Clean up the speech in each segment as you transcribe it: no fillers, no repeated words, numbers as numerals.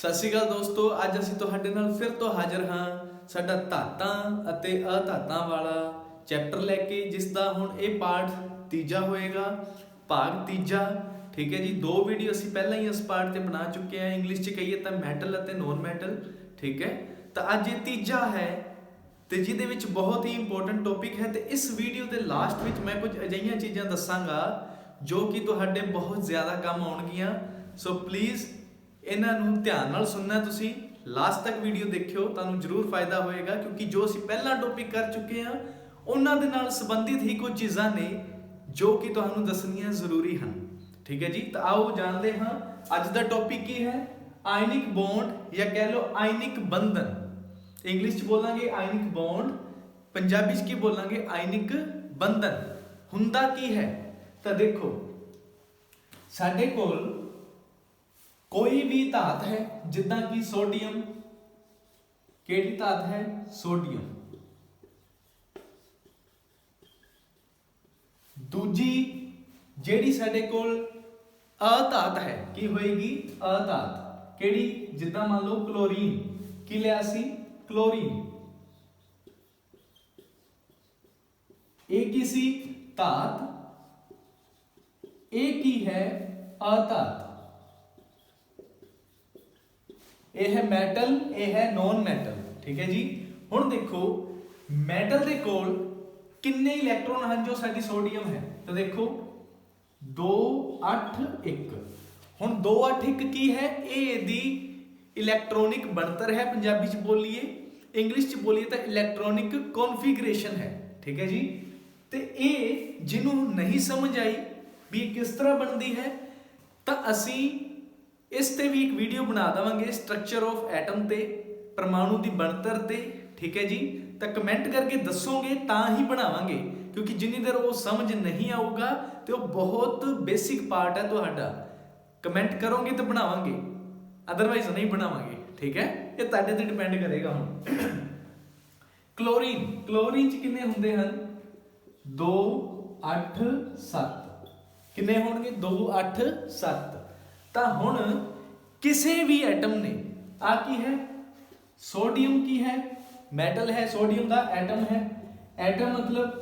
ਸਤਿ ਸ਼੍ਰੀ ਅਕਾਲ ਦੋਸਤੋ, ਅੱਜ ਅਸੀਂ ਤੁਹਾਡੇ ਨਾਲ ਫਿਰ ਤੋਂ ਹਾਜ਼ਰ ਹਾਂ ਸਾਡਾ ਧਾਤਾਂ ਅਤੇ ਅਧਾਤਾਂ ਵਾਲਾ ਚੈਪਟਰ ਲੈ ਕੇ, ਜਿਸ ਦਾ ਹੁਣ ਇਹ ਪਾਠ ਤੀਜਾ ਹੋਏਗਾ, ਭਾਗ ਤੀਜਾ। ਠੀਕ ਹੈ ਜੀ, ਦੋ ਵੀਡੀਓ ਅਸੀਂ ਪਹਿਲਾਂ ਹੀ ਇਸ ਪਾਠ ਤੇ ਬਣਾ ਚੁੱਕੇ ਹਾਂ। ਇੰਗਲਿਸ਼ 'ਚ ਕਹੀਏ ਤਾਂ ਮੈਟਲ ਅਤੇ ਨੋਨ ਮੈਟਲ। ਠੀਕ ਹੈ, ਤਾਂ ਅੱਜ ਇਹ ਤੀਜਾ ਹੈ ਤੇ ਜਿਹਦੇ ਵਿੱਚ ਬਹੁਤ ਹੀ ਇੰਪੋਰਟੈਂਟ ਟੌਪਿਕ ਹੈ। ਤੇ ਇਸ ਵੀਡੀਓ ਦੇ ਲਾਸਟ ਵਿੱਚ ਮੈਂ ਕੁਝ ਅਜਿਹੀਆਂ ਚੀਜ਼ਾਂ ਦੱਸਾਂਗਾ ਜੋ ਕਿ ਤੁਹਾਡੇ ਬਹੁਤ ਜ਼ਿਆਦਾ ਕੰਮ ਆਉਣਗੀਆਂ। ਸੋ ਪਲੀਜ਼ ਇਹਨਾਂ ਨੂੰ ਧਿਆਨ ਨਾਲ ਸੁਣਨਾ, ਤੁਸੀਂ ਲਾਸਟ ਤੱਕ ਵੀਡੀਓ ਦੇਖਿਓ, ਤੁਹਾਨੂੰ ਜ਼ਰੂਰ ਫਾਇਦਾ ਹੋਏਗਾ, ਕਿਉਂਕਿ ਜੋ ਅਸੀਂ ਪਹਿਲਾਂ ਟੌਪਿਕ ਕਰ ਚੁੱਕੇ ਹਾਂ ਉਹਨਾਂ ਦੇ ਨਾਲ ਸੰਬੰਧਿਤ ਹੀ ਕੁਝ ਚੀਜ਼ਾਂ ਨੇ ਜੋ ਕਿ ਤੁਹਾਨੂੰ ਦੱਸਣੀਆਂ ਜ਼ਰੂਰੀ ਹਨ। ਠੀਕ ਹੈ ਜੀ, ਤਾਂ ਆਓ ਜਾਣਦੇ ਹਾਂ ਅੱਜ ਦਾ ਟੌਪਿਕ ਕੀ ਹੈ। ਆਇਨਿਕ ਬੌਂਡ ਜਾਂ ਕਹਿ ਲਓ ਆਇਨਿਕ ਬੰਧਨ। ਇੰਗਲਿਸ਼ 'ਚ ਬੋਲਾਂਗੇ ਆਇਨਿਕ ਬੌਂਡ, ਪੰਜਾਬੀ 'ਚ ਕੀ ਬੋਲਾਂਗੇ ਆਇਨਿਕ ਬੰਧਨ। ਹੁੰਦਾ ਕੀ ਹੈ? ਤਾਂ ਦੇਖੋ, ਸਾਡੇ ਕੋਲ ਕੋਈ ਵੀ ਧਾਤ ਹੈ, ਜਿੱਦਾਂ ਕਿ ਸੋਡੀਅਮ। ਕਿਹੜੀ ਧਾਤ ਹੈ? ਸੋਡੀਅਮ। ਦੂਜੀ ਜਿਹੜੀ ਸਾਡੇ ਕੋਲ ਅਧਾਤ ਹੈ, ਕੀ ਹੋਏਗੀ? ਅਧਾਤ। ਕਿਹੜੀ? ਜਿੱਦਾਂ ਮੰਨ ਲਓ ਕਲੋਰੀਨ। ਕੀ ਲਿਆ ਸੀ? ਕਲੋਰੀਨ। ਇਹ ਕੀ ਸੀ? ਧਾਤ। ਇਹ ਕੀ ਹੈ? ਅਧਾਤ। ਇਹ ਹੈ ਮੈਟਲ, ਇਹ ਹੈ ਨॉन ਮੈਟਲ। ਠੀਕ ਹੈ ਜੀ, ਹੁਣ ਦੇਖੋ ਮੈਟਲ ਦੇ ਕੋਲ ਕਿੰਨੇ ਇਲੈਕਟ੍ਰੋਨ ਹਨ ਜੋ ਸਾਡੀ ਸੋਡੀਅਮ ਹੈ? ਤਾਂ ਦੇਖੋ 2 8 1। ਹੁਣ 2 8 1 ਕੀ ਹੈ? ਇਹ ਇਹਦੀ ਇਲੈਕਟ੍ਰੋਨਿਕ ਬਣਤਰ ਹੈ। ਪੰਜਾਬੀ ਚ ਬੋਲੀਏ, ਇੰਗਲਿਸ਼ ਚ ਬੋਲੀਏ ਤਾਂ ਇਲੈਕਟ੍ਰੋਨਿਕ ਕਨਫੀਗਰੇਸ਼ਨ ਹੈ। ਠੀਕ ਹੈ ਜੀ, ਤੇ ਇਹ ਜਿਹਨੂੰ ਨਹੀਂ ਸਮਝ ਆਈ ਵੀ ਇਹ ਕਿਸ ਤਰ੍ਹਾਂ ਬਣਦੀ ਹੈ, ਤਾਂ ਅਸੀਂ ਇਸ ਤੇ ਵੀ ਇੱਕ ਵੀਡੀਓ ਬਣਾ ਦੇਵਾਂਗੇ, ਸਟਰਕਚਰ ਆਫ ਐਟਮ ਤੇ, ਪਰਮਾਣੂ ਦੀ ਬਣਤਰ ਤੇ। ਠੀਕ ਹੈ ਜੀ, ਤਾਂ ਕਮੈਂਟ ਕਰਕੇ ਦੱਸੋਗੇ ਤਾਂ ਹੀ ਬਣਾਵਾਂਗੇ, ਕਿਉਂਕਿ ਜਿੰਨੀ ਦੇਰ ਉਹ ਸਮਝ ਨਹੀਂ ਆਊਗਾ ਤੇ ਉਹ ਬਹੁਤ ਬੇਸਿਕ ਪਾਰਟ ਹੈ ਤੁਹਾਡਾ। ਕਮੈਂਟ ਕਰੋਗੇ ਤਾਂ ਬਣਾਵਾਂਗੇ, ਅਦਰਵਾਈਜ਼ ਨਹੀਂ ਬਣਾਵਾਂਗੇ। ਠੀਕ ਹੈ, ਇਹ ਤੁਹਾਡੇ ਤੇ ਡਿਪੈਂਡ ਕਰੇਗਾ। ਹੁਣ ਕਲੋਰੀਨ, ਕਲੋਰੀਨ ਚ ਕਿੰਨੇ ਹੁੰਦੇ ਹਨ? 2 8 7। ਕਿੰਨੇ ਹੋਣਗੇ? 2 8 7। ਤਾਂ ਹੁਣ ਕਿਸੇ ਵੀ ਐਟਮ ਨੇ, ਆ ਕੀ ਹੈ? ਸੋਡੀਅਮ ਕੀ ਹੈ? ਮੈਟਲ ਹੈ, ਸੋਡੀਅਮ ਦਾ ਐਟਮ ਹੈ। ਐਟਮ ਮਤਲਬ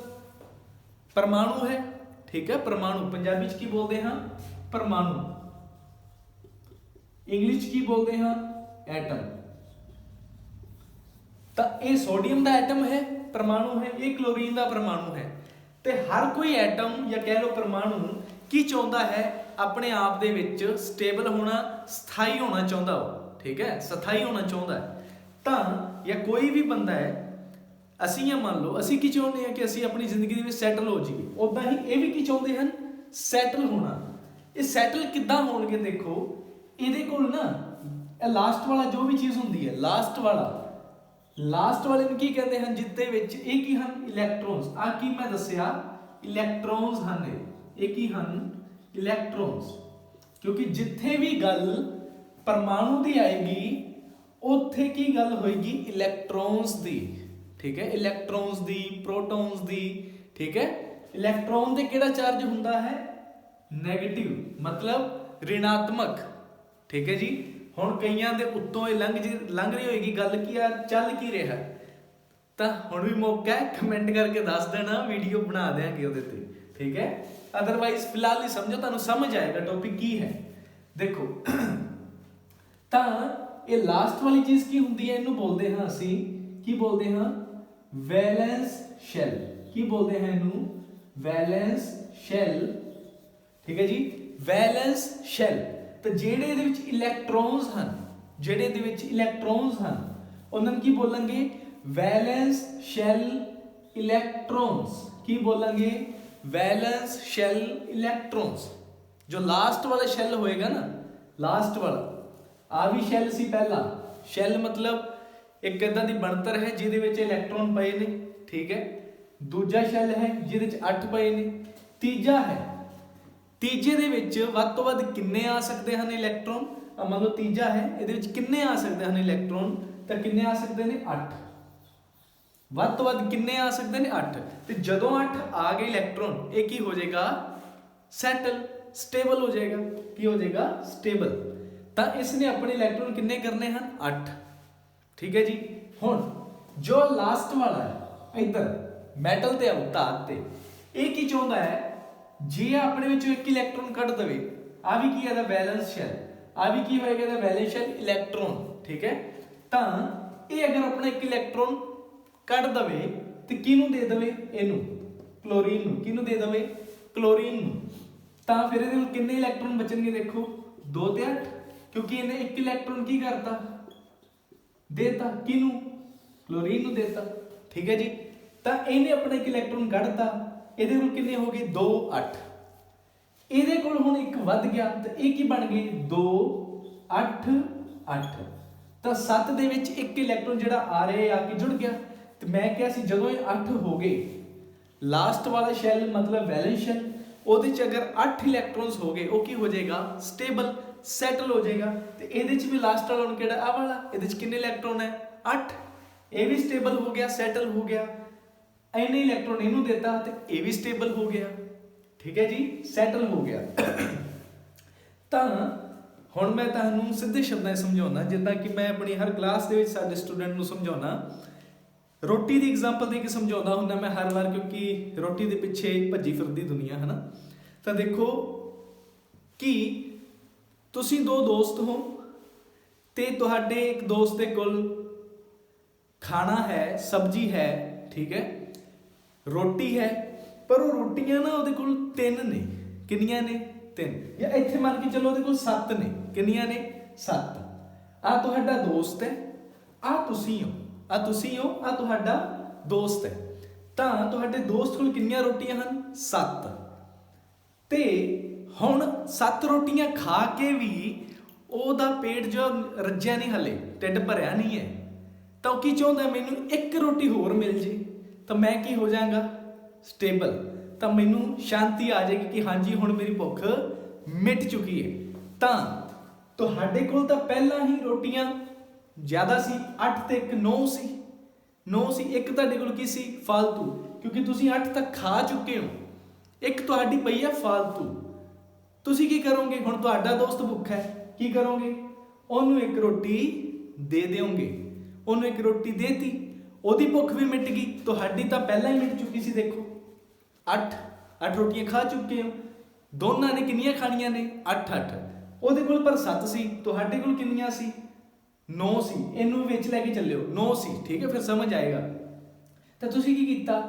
ਪਰਮਾਣੂ ਹੈ। ਠੀਕ ਹੈ, ਪਰਮਾਣੂ ਪੰਜਾਬੀ ਚ ਕੀ ਬੋਲਦੇ ਹਾਂ? ਪਰਮਾਣੂ। ਇੰਗਲਿਸ਼ ਚ ਕੀ ਬੋਲਦੇ ਹਾਂ? ਐਟਮ। ਤਾਂ ਇਹ ਸੋਡੀਅਮ ਦਾ ਐਟਮ ਹੈ, ਪਰਮਾਣੂ ਹੈ। ਇਹ ਕਲੋਰੀਨ ਦਾ ਪਰਮਾਣੂ ਹੈ। ਤੇ ਹਰ ਕੋਈ ਐਟਮ ਜਾਂ ਕਹਿ ਲਓ ਪਰਮਾਣੂ ਕੀ ਚਾਹੁੰਦਾ ਹੈ? ਆਪਣੇ ਆਪ ਦੇ ਵਿੱਚ ਸਟੇਬਲ ਹੋਣਾ, ਸਥਾਈ ਹੋਣਾ ਚਾਹੁੰਦਾ ਉਹ। ਠੀਕ ਹੈ, ਸਥਾਈ ਹੋਣਾ ਚਾਹੁੰਦਾ ਹੈ। ਤਾਂ ਜਾਂ ਕੋਈ ਵੀ ਬੰਦਾ ਹੈ, ਅਸੀਂ ਜਾਂ ਮੰਨ ਲਓ ਅਸੀਂ ਕੀ ਚਾਹੁੰਦੇ ਹਾਂ ਕਿ ਅਸੀਂ ਆਪਣੀ ਜ਼ਿੰਦਗੀ ਦੇ ਵਿੱਚ ਸੈਟਲ ਹੋ ਜਾਈਏ, ਉਦਾਂ ਹੀ ਇਹ ਵੀ ਕੀ ਚਾਹੁੰਦੇ ਹਨ? ਸੈਟਲ ਹੋਣਾ। ਇਹ ਸੈਟਲ ਕਿੱਦਾਂ ਹੋਣਗੇ? ਦੇਖੋ ਇਹਦੇ ਕੋਲ ਨਾ ਇਹ ਲਾਸਟ ਵਾਲਾ ਜੋ ਵੀ ਚੀਜ਼ ਹੁੰਦੀ ਹੈ, ਲਾਸਟ ਵਾਲੇ ਨੂੰ ਕੀ ਕਹਿੰਦੇ ਹਨ? ਜਿੱਤੇ ਵਿੱਚ ਇਹ ਕੀ ਹਨ? ਇਲੈਕਟ੍ਰੋਨਸ। ਆ ਕੀ ਮੈਂ ਦੱਸਿਆ? ਇਲੈਕਟ੍ਰੋਨਸ ਹਨ। ਇਹ ਕੀ ਹਨ? ਇਲੈਕਟ੍ਰੋਨਸ। ਕਿਉਂਕਿ ਜਿੱਥੇ ਵੀ ਗੱਲ ਪਰਮਾਣੂ ਦੀ ਆਏਗੀ ਉੱਥੇ ਕੀ ਗੱਲ ਹੋਏਗੀ? ਇਲੈਕਟ੍ਰੋਨਸ ਦੀ। ਠੀਕ ਹੈ, ਇਲੈਕਟ੍ਰੋਨਸ ਦੀ, ਪ੍ਰੋਟੋਨਸ ਦੀ। ਠੀਕ ਹੈ, ਇਲੈਕਟ੍ਰੋਨ ਤੇ ਕਿਹੜਾ ਚਾਰਜ ਹੁੰਦਾ ਹੈ? ਨੈਗੇਟਿਵ, ਮਤਲਬ ਰਿਣਾਤਮਕ। ਠੀਕ ਹੈ ਜੀ, ਹੁਣ ਕਈਆਂ ਦੇ ਉੱਤੋਂ ਇਹ ਲੰਘ ਰਹੀ ਹੋਏਗੀ ਗੱਲ ਕੀ ਯਾਰ ਚੱਲ ਕੀ ਰਿਹਾ, ਤਾਂ ਹੁਣ ਵੀ ਮੌਕਾ ਹੈ, ਕਮੈਂਟ ਕਰਕੇ ਦੱਸ ਦੇਣਾ, ਵੀਡੀਓ ਬਣਾ ਦੇਾਂਗੇ ਉਹਦੇ ਤੇ। ਠੀਕ ਹੈ, ਅਦਰਵਾਈਜ਼ ਫਿਲਹਾਲ ਹੀ ਸਮਝੋ, ਤੁਹਾਨੂੰ ਸਮਝ ਆਏਗਾ ਟੌਪਿਕ ਕੀ ਹੈ। ਦੇਖੋ ਤਾਂ ਇਹ ਲਾਸਟ ਵਾਲੀ ਚੀਜ਼ ਕੀ ਹੁੰਦੀ ਹੈ? ਇਹਨੂੰ ਬੋਲਦੇ ਹਾਂ ਅਸੀਂ, ਕੀ ਬੋਲਦੇ ਹਾਂ? Wellness shell. ਕੀ ਬੋਲਦੇ ਹਾਂ ਇਹਨੂੰ? Wellness shell. ਠੀਕ ਹੈ ਜੀ, ਵੈਲੈਂਸ ਸ਼ੈਲ। ਤਾਂ ਜਿਹੜੇ ਇਹਦੇ ਵਿੱਚ ਇਲੈਕਟ੍ਰੋਨਸ ਹਨ, ਉਹਨਾਂ ਨੂੰ ਕੀ ਬੋਲਾਂਗੇ? Valence shell electrons. ਕੀ ਬੋਲਾਂਗੇ? Valence shell electrons. ਜੋ ਲਾਸਟ ਵਾਲਾ ਸ਼ੈਲ ਹੋਏਗਾ ਨਾ, ਲਾਸਟ ਵਾਲਾ, ਆ ਵੀ ਸ਼ੈਲ ਸੀ ਪਹਿਲਾ। ਸ਼ੈਲ ਮਤਲਬ ਇੱਕ ਇਦਾਂ ਦੀ ਬਣਤਰ ਹੈ ਜਿਹਦੇ ਵਿੱਚ ਇਲੈਕਟ੍ਰੋਨ ਪਏ ਨੇ। ਠੀਕ ਹੈ, ਦੂਜਾ ਸ਼ੈਲ ਹੈ ਜਿਹਦੇ ਵਿੱਚ 8 ਪਏ ਨੇ। ਤੀਜਾ ਹੈ, ਤੀਜੇ ਦੇ ਵਿੱਚ ਵੱਧ ਤੋਂ ਵੱਧ ਕਿੰਨੇ ਆ ਸਕਦੇ ਹਨ ਇਲੈਕਟ੍ਰੋਨ? ਮੰਨ ਲਓ ਤੀਜਾ ਹੈ, ਇਹਦੇ ਵਿੱਚ ਕਿੰਨੇ ਆ ਸਕਦੇ ਹਨ ਇਲੈਕਟ੍ਰੋਨ? ਤਾਂ ਕਿੰਨੇ ਆ ਸਕਦੇ ਨੇ? 8। ਵੱਧ ਤੋਂ ਵੱਧ ਕਿੰਨੇ ਆ ਸਕਦੇ ਨੇ? 8। ਤੇ ਜਦੋਂ 8 ਆ ਗਏ ਇਲੈਕਟ੍ਰੋਨ, ਇਹ ਕੀ ਹੋ ਜਾਏਗਾ? ਸੈਟਲ, ਸਟੇਬਲ ਹੋ ਜਾਏਗਾ। ਕੀ ਹੋ ਜਾਏਗਾ? ਸਟੇਬਲ। ਤਾਂ ਇਸ ਨੇ ਆਪਣੇ ਇਲੈਕਟ੍ਰੋਨ ਕਿੰਨੇ ਕਰਨੇ ਹਨ 8। ਠੀਕ ਹੈ ਜੀ। ਹੁਣ ਜੋ ਲਾਸਟ ਵਾਲਾ ਹੈ ਇੱਧਰ ਮੈਟਲ ਤੇ ਆਉ ਧਾਤ ਤੇ, ਇਹ ਕੀ ਚਾਹੁੰਦਾ ਹੈ ਜੇ ਆਪਣੇ ਵਿੱਚੋਂ ਇੱਕ ਇਲੈਕਟ੍ਰੋਨ ਕੱਢ ਦਵੇ, ਆ ਵੀ ਕੀ ਹੈ ਇਹਦਾ ਵੈਲੈਂਸ ਸ਼ੈਲ, ਆ ਵੀ ਕੀ ਹੋਏਗਾ ਇਹਦਾ ਵੈਲੈਂਸ ਸ਼ੈਲ ਇਲੈਕਟ੍ਰੋਨ। ਠੀਕ ਹੈ। ਤਾਂ ਇਹ ਅਗਰ ਆਪਣਾ ਇੱਕ ਇਲੈਕਟ੍ਰੋਨ ਕੱਢ ਦਵੇ ਤੇ ਕਿਹਨੂੰ ਦੇ ਦਵੇ ਇਹਨੂੰ ਕਲੋਰੀਨ ਨੂੰ, ਕਿਹਨੂੰ ਦੇ ਦਵੇ ਕਲੋਰੀਨ ਨੂੰ, ਤਾਂ ਫਿਰ ਇਹਦੇ ਕੋਲ ਕਿੰਨੇ ਇਲੈਕਟ੍ਰੋਨ ਬਚਣਗੇ ਦੇਖੋ 2 ਤੇ 8, ਕਿਉਂਕਿ ਇਹਨੇ ਇੱਕ ਇਲੈਕਟ੍ਰੋਨ ਕੀ ਕਰਤਾ ਦੇਤਾ ਕਿਹਨੂੰ ਕਲੋਰੀਨ ਨੂੰ ਦੇਤਾ। ਠੀਕ ਹੈ ਜੀ। ਤਾਂ ਇਹਨੇ ਆਪਣਾ ਇੱਕ ਇਲੈਕਟ੍ਰੋਨ ਕੱਢਤਾ, ਇਹਦੇ ਕੋਲ ਕਿੰਨੇ ਹੋ ਗਏ 2 8, ਇਹਦੇ ਕੋਲ ਹੁਣ ਇੱਕ ਵੱਧ ਗਿਆ ਤਾਂ ਇਹ ਕੀ ਬਣ ਗਏ 2 8 8। ਤਾਂ 7 ਦੇ ਵਿੱਚ ਇੱਕ ਇਲੈਕਟ੍ਰੋਨ ਜਿਹੜਾ ਆ ਰਿਹਾ ਆ ਕੇ ਜੁੜ ਗਿਆ। ਤੇ ਮੈਂ ਕਿਹਾ ਸੀ ਜਦੋਂ ਇਹ 8 ਹੋ ਗਏ ਲਾਸਟ ਵਾਲਾ ਸ਼ੈਲ ਮਤਲਬ ਵੈਲੈਂਸ ਸ਼ੈਲ, ਉਹਦੇ ਚ ਅਗਰ 8 ਇਲੈਕਟ੍ਰੋਨਸ ਹੋ ਗਏ ਉਹ ਕੀ ਹੋ ਜਾਏਗਾ ਸਟੇਬਲ ਸੈਟਲ ਹੋ ਜਾਏਗਾ। ਤੇ ਇਹਦੇ ਚ ਵੀ ਲਾਸਟ ਵਾਲਾ ਹੁਣ ਕਿਹੜਾ ਆ ਵਾਲਾ, ਇਹਦੇ ਚ ਕਿੰਨੇ ਇਲੈਕਟ੍ਰੋਨ ਹੈ 8, ਇਹ ਵੀ ਸਟੇਬਲ ਹੋ ਗਿਆ ਸੈਟਲ ਹੋ ਗਿਆ। ਇੰਨੇ ਇਲੈਕਟ੍ਰੋਨ ਇਹਨੂੰ ਦੇਤਾ ਤੇ ਇਹ ਵੀ ਸਟੇਬਲ ਹੋ ਗਿਆ। ਠੀਕ ਹੈ ਜੀ, ਸੈਟਲ ਹੋ ਗਿਆ। ਤਾਂ ਹੁਣ ਮੈਂ ਤੁਹਾਨੂੰ ਸਿੱਧੇ ਸ਼ਬਦਾਂ 'ਚ ਸਮਝਾਉਣਾ, ਜਿੱਦਾਂ ਕਿ ਮੈਂ ਆਪਣੀ ਹਰ ਕਲਾਸ ਦੇ ਵਿੱਚ ਸਾਡੇ ਸਟੂਡੈਂਟ ਨੂੰ ਸਮਝਾਉਣਾ। ਰੋਟੀ ਦੀ ਐਗਜ਼ਾਮਪਲ ਦੇ ਕੇ ਸਮਝਾਉਂਦਾ ਹੁੰਦਾ ਮੈਂ ਹਰ ਵਾਰ, ਕਿਉਂਕਿ ਰੋਟੀ ਦੇ ਪਿੱਛੇ ਭੱਜੀ ਫਿਰਦੀ ਦੁਨੀਆ ਹੈ ਨਾ। ਤਾਂ ਦੇਖੋ ਕਿ ਤੁਸੀਂ 2 ਦੋਸਤ ਹੋ ਤੇ ਤੁਹਾਡੇ ਇੱਕ ਦੋਸਤ ਦੇ ਕੋਲ ਖਾਣਾ ਹੈ, ਸਬਜ਼ੀ ਹੈ, ਠੀਕ ਹੈ, ਰੋਟੀ ਹੈ, ਪਰ ਉਹ ਰੋਟੀਆਂ ਨਾ ਉਹਦੇ ਕੋਲ 3 ਨੇ। ਕਿੰਨੀਆਂ ਨੇ 3, ਜਾਂ ਇੱਥੇ ਮੰਨ ਕੇ ਚਲੋ ਉਹਦੇ ਕੋਲ 7 ਨੇ। ਕਿੰਨੀਆਂ ਨੇ 7। ਆ ਤੁਹਾਡਾ ਦੋਸਤ ਹੈ, ਆ ਤੁਸੀਂ ਹੋ, ਆ ਤੁਸੀਂ ਹੋ, ਆ ਤੁਹਾਡਾ ਦੋਸਤ ਹੈ। ਤਾਂ ਤੁਹਾਡੇ ਦੋਸਤ ਕੋਲ ਕਿੰਨੀਆਂ ਰੋਟੀਆਂ ਹਨ 7। ਤੇ ਹੁਣ 7 ਰੋਟੀਆਂ ਖਾ ਕੇ ਵੀ ਉਹਦਾ ਪੇਟ ਜੋ ਰੱਜਿਆ ਨਹੀਂ, ਹਲੇ ਢਿੱਡ ਭਰਿਆ ਨਹੀਂ ਹੈ। ਤਾਂ ਉਹ ਕੀ ਚਾਹੁੰਦਾ ਮੈਨੂੰ 1 ਰੋਟੀ ਹੋਰ ਮਿਲ ਜੇ ਤਾਂ ਮੈਂ ਕੀ ਹੋ ਜਾਵਾਂਗਾ ਸਟੇਬਲ, ਤਾਂ ਮੈਨੂੰ ਸ਼ਾਂਤੀ ਆ ਜਾਏਗੀ ਕਿ ਹਾਂਜੀ ਹੁਣ ਮੇਰੀ ਭੁੱਖ ਮਿਟ ਚੁੱਕੀ ਹੈ। ਤਾਂ ਤੁਹਾਡੇ ਕੋਲ ਤਾਂ ਪਹਿਲਾਂ ਹੀ ਰੋਟੀਆਂ ਜ਼ਿਆਦਾ ਸੀ, 8 ਤੇ 1 9 ਸੀ, 9 ਸੀ। ਇੱਕ ਤੁਹਾਡੇ ਕੋਲ ਕੀ ਸੀ ਫਾਲਤੂ, ਕਿਉਂਕਿ ਤੁਸੀਂ 8 ਤੱਕ ਖਾ ਚੁੱਕੇ ਹੋ। ਇੱਕ ਤੁਹਾਡੀ ਪਈ ਹੈ ਫਾਲਤੂ। ਤੁਸੀਂ ਕੀ ਕਰੋਗੇ ਹੁਣ, ਤੁਹਾਡਾ ਦੋਸਤ ਭੁੱਖਾ ਹੈ, ਕੀ ਕਰੋਗੇ ਉਹਨੂੰ 1 ਰੋਟੀ ਦੇ ਦਿਓਗੇ। ਉਹਨੂੰ 1 ਰੋਟੀ ਦੇਤੀ, ਉਹਦੀ ਭੁੱਖ ਵੀ ਮਿਟ ਗਈ, ਤੁਹਾਡੀ ਤਾਂ ਪਹਿਲਾਂ ਹੀ ਮਿਟ ਚੁੱਕੀ ਸੀ। ਦੇਖੋ 8 ਰੋਟੀਆਂ ਖਾ ਚੁੱਕੇ ਹੋ। ਦੋਨਾਂ ਨੇ ਕਿੰਨੀਆਂ ਖਾਣੀਆਂ ਨੇ 8 ਉਹਦੇ ਕੋਲ ਪਰ 7 ਸੀ, ਤੁਹਾਡੇ ਕੋਲ ਕਿੰਨੀਆਂ ਸੀ 9 ਸੀ। ਇਹਨੂੰ ਵਿੱਚ ਲੈ ਕੇ ਚੱਲਿਓ 9 ਸੀ, ਠੀਕ ਹੈ, ਫਿਰ ਸਮਝ ਆਏਗਾ। ਤਾਂ ਤੁਸੀਂ ਕੀ ਕੀਤਾ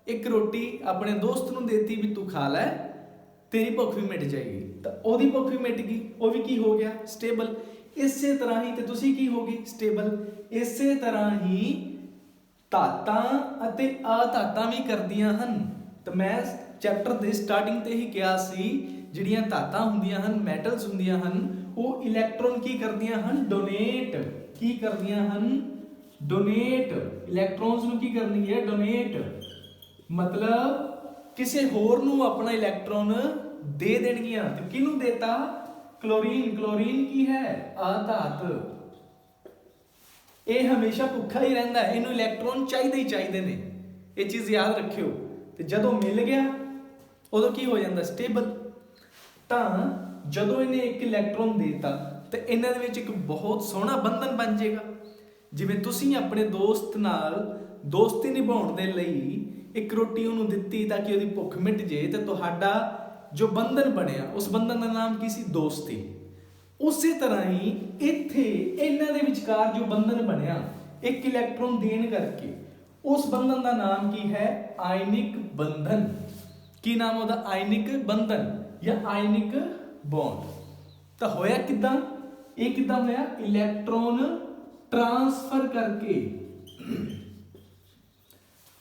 1 ਰੋਟੀ ਆਪਣੇ ਦੋਸਤ ਨੂੰ ਦੇਤੀ ਵੀ ਤੂੰ ਖਾ ਲੈ, ਤੇਰੀ ਭੁੱਖ ਵੀ ਮਿਟ ਜਾਏਗੀ। ਤਾਂ ਉਹਦੀ ਭੁੱਖ ਵੀ ਮਿਟ ਗਈ, ਉਹ ਵੀ ਕੀ ਹੋ ਗਿਆ ਸਟੇਬਲ। ਇਸੇ ਤਰ੍ਹਾਂ ਹੀ ਤੇ ਤੁਸੀਂ ਕੀ ਹੋ ਗਏ ਸਟੇਬਲ। ਇਸੇ ਤਰ੍ਹਾਂ ਹੀ ਧਾਤਾਂ ਅਤੇ ਅਧਾਤਾਂ ਵੀ ਕਰਦੀਆਂ ਹਨ। ਤਾਂ ਮੈਂ ਚੈਪਟਰ ਦੇ ਸਟਾਰਟਿੰਗ ਤੇ ਹੀ ਕਿਹਾ ਸੀ ਜਿਹੜੀਆਂ ਧਾਤਾਂ ਹੁੰਦੀਆਂ ਹਨ, ਮੈਟਲਸ ਹੁੰਦੀਆਂ ਹਨ, ਉਹ ਇਲੈਕਟ੍ਰੋਨ ਕੀ ਕਰਦੀਆਂ ਹਨ ਡੋਨੇਟ। ਕੀ ਕਰਦੀਆਂ ਹਨ ਡੋਨੇਟ। ਇਲੈਕਟ੍ਰੋਨਸ ਨੂੰ ਕੀ ਕਰਨੀ ਹੈ ਡੋਨੇਟ, ਮਤਲਬ ਕਿਸੇ ਹੋਰ ਨੂੰ ਆਪਣਾ ਇਲੈਕਟ੍ਰੋਨ ਦੇ ਦੇਣਗੀਆਂ। ਤੇ ਕਿਹਨੂੰ ਦੇਤਾ ਕਲੋਰੀਨ। ਕਲੋਰੀਨ ਕੀ ਹੈ ਅਧਾਤ। ਇਹ ਹਮੇਸ਼ਾ ਭੁੱਖਾ ਹੀ ਰਹਿੰਦਾ ਹੈ, ਇਹਨੂੰ ਇਲੈਕਟ੍ਰੋਨ ਚਾਹੀਦੇ ਹੀ ਚਾਹੀਦੇ ਨੇ, ਇਹ ਚੀਜ਼ ਯਾਦ ਰੱਖਿਓ। ਤੇ ਜਦੋਂ ਮਿਲ ਗਿਆ ਉਦੋਂ ਕੀ ਹੋ ਜਾਂਦਾ ਸਟੇਬਲ। ਤਾਂ ਜਦੋਂ ਇਹਨੇ 1 ਇਲੈਕਟ੍ਰੋਨ ਦੇਤਾ ਤੇ ਇਹਨਾਂ ਦੇ ਵਿੱਚ ਇੱਕ ਬਹੁਤ ਸੋਹਣਾ ਬੰਧਨ ਬਣ ਜਾਏਗਾ। ਜਿਵੇਂ ਤੁਸੀਂ ਆਪਣੇ ਦੋਸਤ ਨਾਲ ਦੋਸਤੀ ਨਿਭਾਉਣ ਦੇ ਲਈ 1 ਰੋਟੀ ਉਹਨੂੰ ਦਿੱਤੀ ਤਾਂ ਕਿ ਉਹਦੀ ਭੁੱਖ ਮਿਟ ਜੇ, ਤੇ ਤੁਹਾਡਾ ਜੋ ਬੰਧਨ ਬਣਿਆ ਉਸ ਬੰਧਨ ਦਾ ਨਾਮ ਕੀ ਸੀ ਦੋਸਤੀ। ਉਸੇ ਤਰ੍ਹਾਂ ਹੀ ਇੱਥੇ ਇਹਨਾਂ ਦੇ ਵਿਚਕਾਰ ਜੋ ਬੰਧਨ ਬਣਿਆ 1 ਇਲੈਕਟ੍ਰੋਨ ਦੇਣ ਕਰਕੇ, ਉਸ ਬੰਧਨ ਦਾ ਨਾਮ ਕੀ ਹੈ ਆਇਨਿਕ ਬੰਧਨ। ਕੀ ਨਾਮ ਉਹਦਾ ਆਇਨਿਕ ਬੰਧਨ ਜਾਂ ਆਇਨਿਕ ਬੌਂਡ। ਤਾਂ ਹੋਇਆ ਕਿਦਾਂ, ਇਹ ਕਿਦਾਂ ਹੋਇਆ ਇਲੈਕਟ੍ਰੋਨ ਟ੍ਰਾਂਸਫਰ ਕਰਕੇ।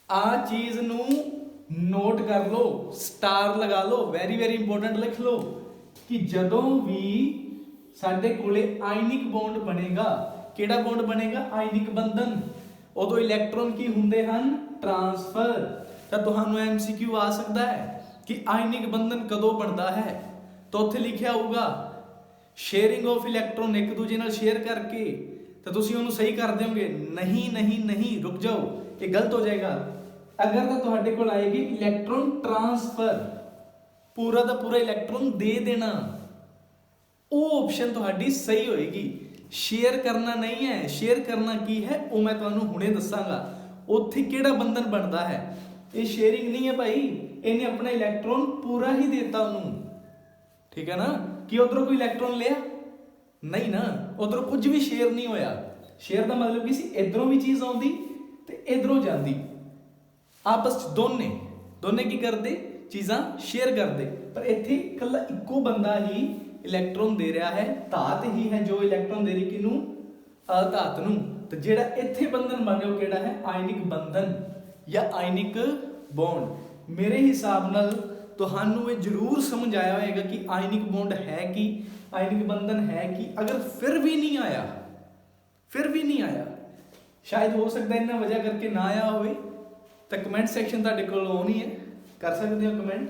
ਆ ਚੀਜ਼ ਨੂੰ ਨੋਟ ਕਰ ਲਓ, ਸਟਾਰ ਲਗਾ ਲਓ, ਵੈਰੀ ਵੈਰੀ ਇੰਪੋਰਟੈਂਟ ਲਿਖ ਲਓ ਕਿ ਜਦੋਂ ਵੀ ਸਾਡੇ ਕੋਲੇ ਆਇਨਿਕ ਬੌਂਡ ਬਣੇਗਾ, ਕਿਹੜਾ ਬੌਂਡ ਬਣੇਗਾ ਆਇਨਿਕ ਬੰਧਨ, ਉਦੋਂ ਇਲੈਕਟ੍ਰੋਨ ਕੀ ਹੁੰਦੇ ਹਨ ਟ੍ਰਾਂਸਫਰ। ਤਾਂ ਤੁਹਾਨੂੰ MCQ ਆ ਸਕਦਾ ਹੈ ਕਿ ਆਇਨਿਕ ਬੰਧਨ ਕਦੋਂ ਬਣਦਾ ਹੈ। ਤਾਂ ਉੱਥੇ ਲਿਖਿਆ ਹੋਊਗਾ ਸ਼ੇਅਰਿੰਗ ਆਫ ਇਲੈਕਟ੍ਰੋਨ, ਇੱਕ ਦੂਜੇ ਨਾਲ ਸ਼ੇਅਰ ਕਰਕੇ। ਤਾਂ ਤੁਸੀਂ ਉਹਨੂੰ ਸਹੀ ਕਰ ਦਿਓਗੇ, ਨਹੀਂ ਨਹੀਂ ਨਹੀਂ ਰੁਕ ਜਾਓ, ਇਹ ਗਲਤ ਹੋ ਜਾਏਗਾ। ਅਗਰ ਤਾਂ ਤੁਹਾਡੇ ਕੋਲ ਆਏਗੀ ਇਲੈਕਟ੍ਰੋਨ ਟ੍ਰਾਂਸਫਰ, ਪੂਰਾ ਦਾ ਪੂਰਾ ਇਲੈਕਟ੍ਰੋਨ ਦੇ ਦੇਣਾ, ਉਹ ਆਪਸ਼ਨ ਤੁਹਾਡੀ ਸਹੀ ਹੋਏਗੀ। ਸ਼ੇਅਰ ਕਰਨਾ ਨਹੀਂ ਹੈ। ਸ਼ੇਅਰ ਕਰਨਾ ਕੀ ਹੈ ਉਹ ਮੈਂ ਤੁਹਾਨੂੰ ਹੁਣੇ ਦੱਸਾਂਗਾ। ਉੱਥੇ ਕਿਹੜਾ ਬੰਧਨ ਬਣਦਾ ਹੈ। ਇਹ ਸ਼ੇਅਰਿੰਗ ਨਹੀਂ ਹੈ ਭਾਈ, ਇਹਨੇ ਆਪਣਾ ਇਲੈਕਟ੍ਰੋਨ ਪੂਰਾ ਹੀ ਦੇਤਾ ਉਹਨੂੰ, ਠੀਕ ਹੈ ਨਾ। ਕਿ ਉਧਰੋਂ ਕੋਈ ਇਲੈਕਟ੍ਰੋਨ ਲਿਆ ਨਹੀਂ ਨਾ, ਉਧਰੋਂ ਕੁਝ ਵੀ ਸ਼ੇਅਰ ਨਹੀਂ ਹੋਇਆ। ਸ਼ੇਅਰ ਦਾ ਮਤਲਬ ਕੀ ਸੀ, ਇਧਰੋਂ ਵੀ ਚੀਜ਼ ਆਉਂਦੀ ਤੇ ਇਧਰੋਂ ਜਾਂਦੀ, ਆਪਸ ਚ ਦੋਨੇ ਕੀ ਕਰਦੇ, ਚੀਜ਼ਾਂ ਸ਼ੇਅਰ ਕਰਦੇ। ਪਰ ਇੱਥੇ ਇਕੱਲਾ ਇੱਕੋ ਬੰਦਾ ਹੀ ਇਲੈਕਟ੍ਰੋਨ ਦੇ ਰਿਹਾ ਹੈ, ਧਾਤ ਹੀ ਹੈ ਜੋ ਇਲੈਕਟ੍ਰੋਨ ਦੇ ਰਹੀ ਕਿਹਨੂੰ, ਅਧਾਤ ਨੂੰ। ਤੇ ਜਿਹੜਾ ਇੱਥੇ ਬੰਧਨ ਬਣ ਰਿਹਾ ਉਹ ਕਿਹੜਾ ਹੈ, ਆਇਨਿਕ ਬੰਧਨ ਜਾਂ ਆਇਨਿਕ ਬੌਂਡ। ਮੇਰੇ ਹਿਸਾਬ ਨਾਲ ਤੁਹਾਨੂੰ ਇਹ ਜ਼ਰੂਰ ਸਮਝ ਆਇਆ ਹੋਵੇਗਾ ਕਿ ਆਇਨਿਕ ਬੌਂਡ ਹੈ ਕੀ, ਆਇਨਿਕ ਬੰਧਨ ਹੈ ਕੀ। ਅਗਰ ਫਿਰ ਵੀ ਨਹੀਂ ਆਇਆ, ਸ਼ਾਇਦ ਹੋ ਸਕਦਾ ਇਹਨਾਂ ਵਜ੍ਹਾ ਕਰਕੇ ਨਾ ਆਇਆ ਹੋਵੇ, ਤਾਂ ਕਮੈਂਟ ਸੈਕਸ਼ਨ ਤੁਹਾਡੇ ਕੋਲ ਔਨ ਹੀ ਹੈ, ਕਰ ਸਕਦੇ ਹੋ ਕਮੈਂਟ।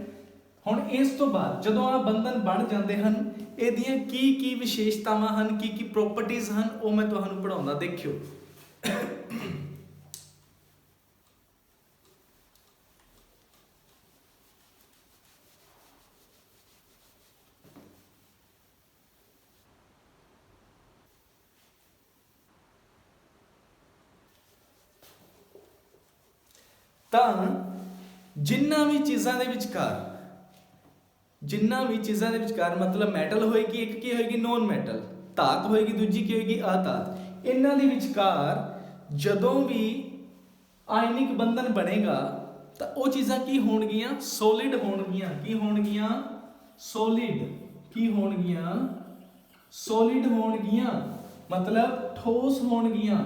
ਹੁਣ ਇਸ ਤੋਂ ਬਾਅਦ ਜਦੋਂ ਆ ਬੰਧਨ ਬਣ ਜਾਂਦੇ ਹਨ, ਇਹਦੀਆਂ ਕੀ ਵਿਸ਼ੇਸ਼ਤਾਵਾਂ ਹਨ, ਕੀ ਪ੍ਰੋਪਰਟੀਜ਼ ਹਨ, ਉਹ ਮੈਂ ਤੁਹਾਨੂੰ ਪੜਾਉਂਦਾ, ਦੇਖਿਓ। ਤਾਂ ਜਿੰਨਾ ਵੀ ਚੀਜ਼ਾਂ ਦੇ ਵਿਚਕਾਰ ਮਤਲਬ ਮੈਟਲ ਹੋਏਗੀ, ਇੱਕ ਕੀ ਹੋਏਗੀ, ਨੋਨ ਮੈਟਲ, ਧਾਤ ਹੋਏਗੀ, ਦੂਜੀ ਕੀ ਹੋਏਗੀ, ਅਧਾਤ। ਇਹਨਾਂ ਦੇ ਵਿਚਕਾਰ ਜਦੋਂ ਵੀ ਆਇਨਿਕ ਬੰਧਨ ਬਣੇਗਾ ਤਾਂ ਉਹ ਚੀਜ਼ਾਂ ਕੀ ਹੋਣਗੀਆਂ, ਸੋਲਿਡ ਹੋਣਗੀਆਂ। ਕੀ ਹੋਣਗੀਆਂ, ਸੋਲਿਡ ਹੋਣਗੀਆਂ, ਮਤਲਬ ਠੋਸ ਹੋਣਗੀਆਂ।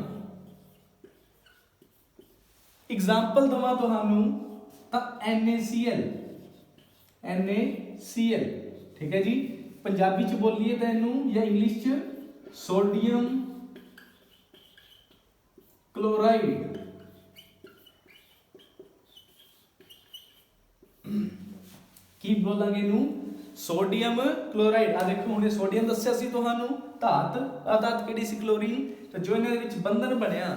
एग्जाम्पल दवा ਤੁਹਾਨੂੰ ਤਾਂ NaCl, ठीक है जी। पंजाबी च बोलिए तो इनू या इंग्लिश च सोडियम क्लोराइड। की बोलांगे इनू, सोडियम क्लोराइड। आ देखो हमने सोडियम दस्या सी तुहानू, धात, अधात किहड़ी सी, क्लोरीन। तो जो इन्हां दे विच बंधन बनिया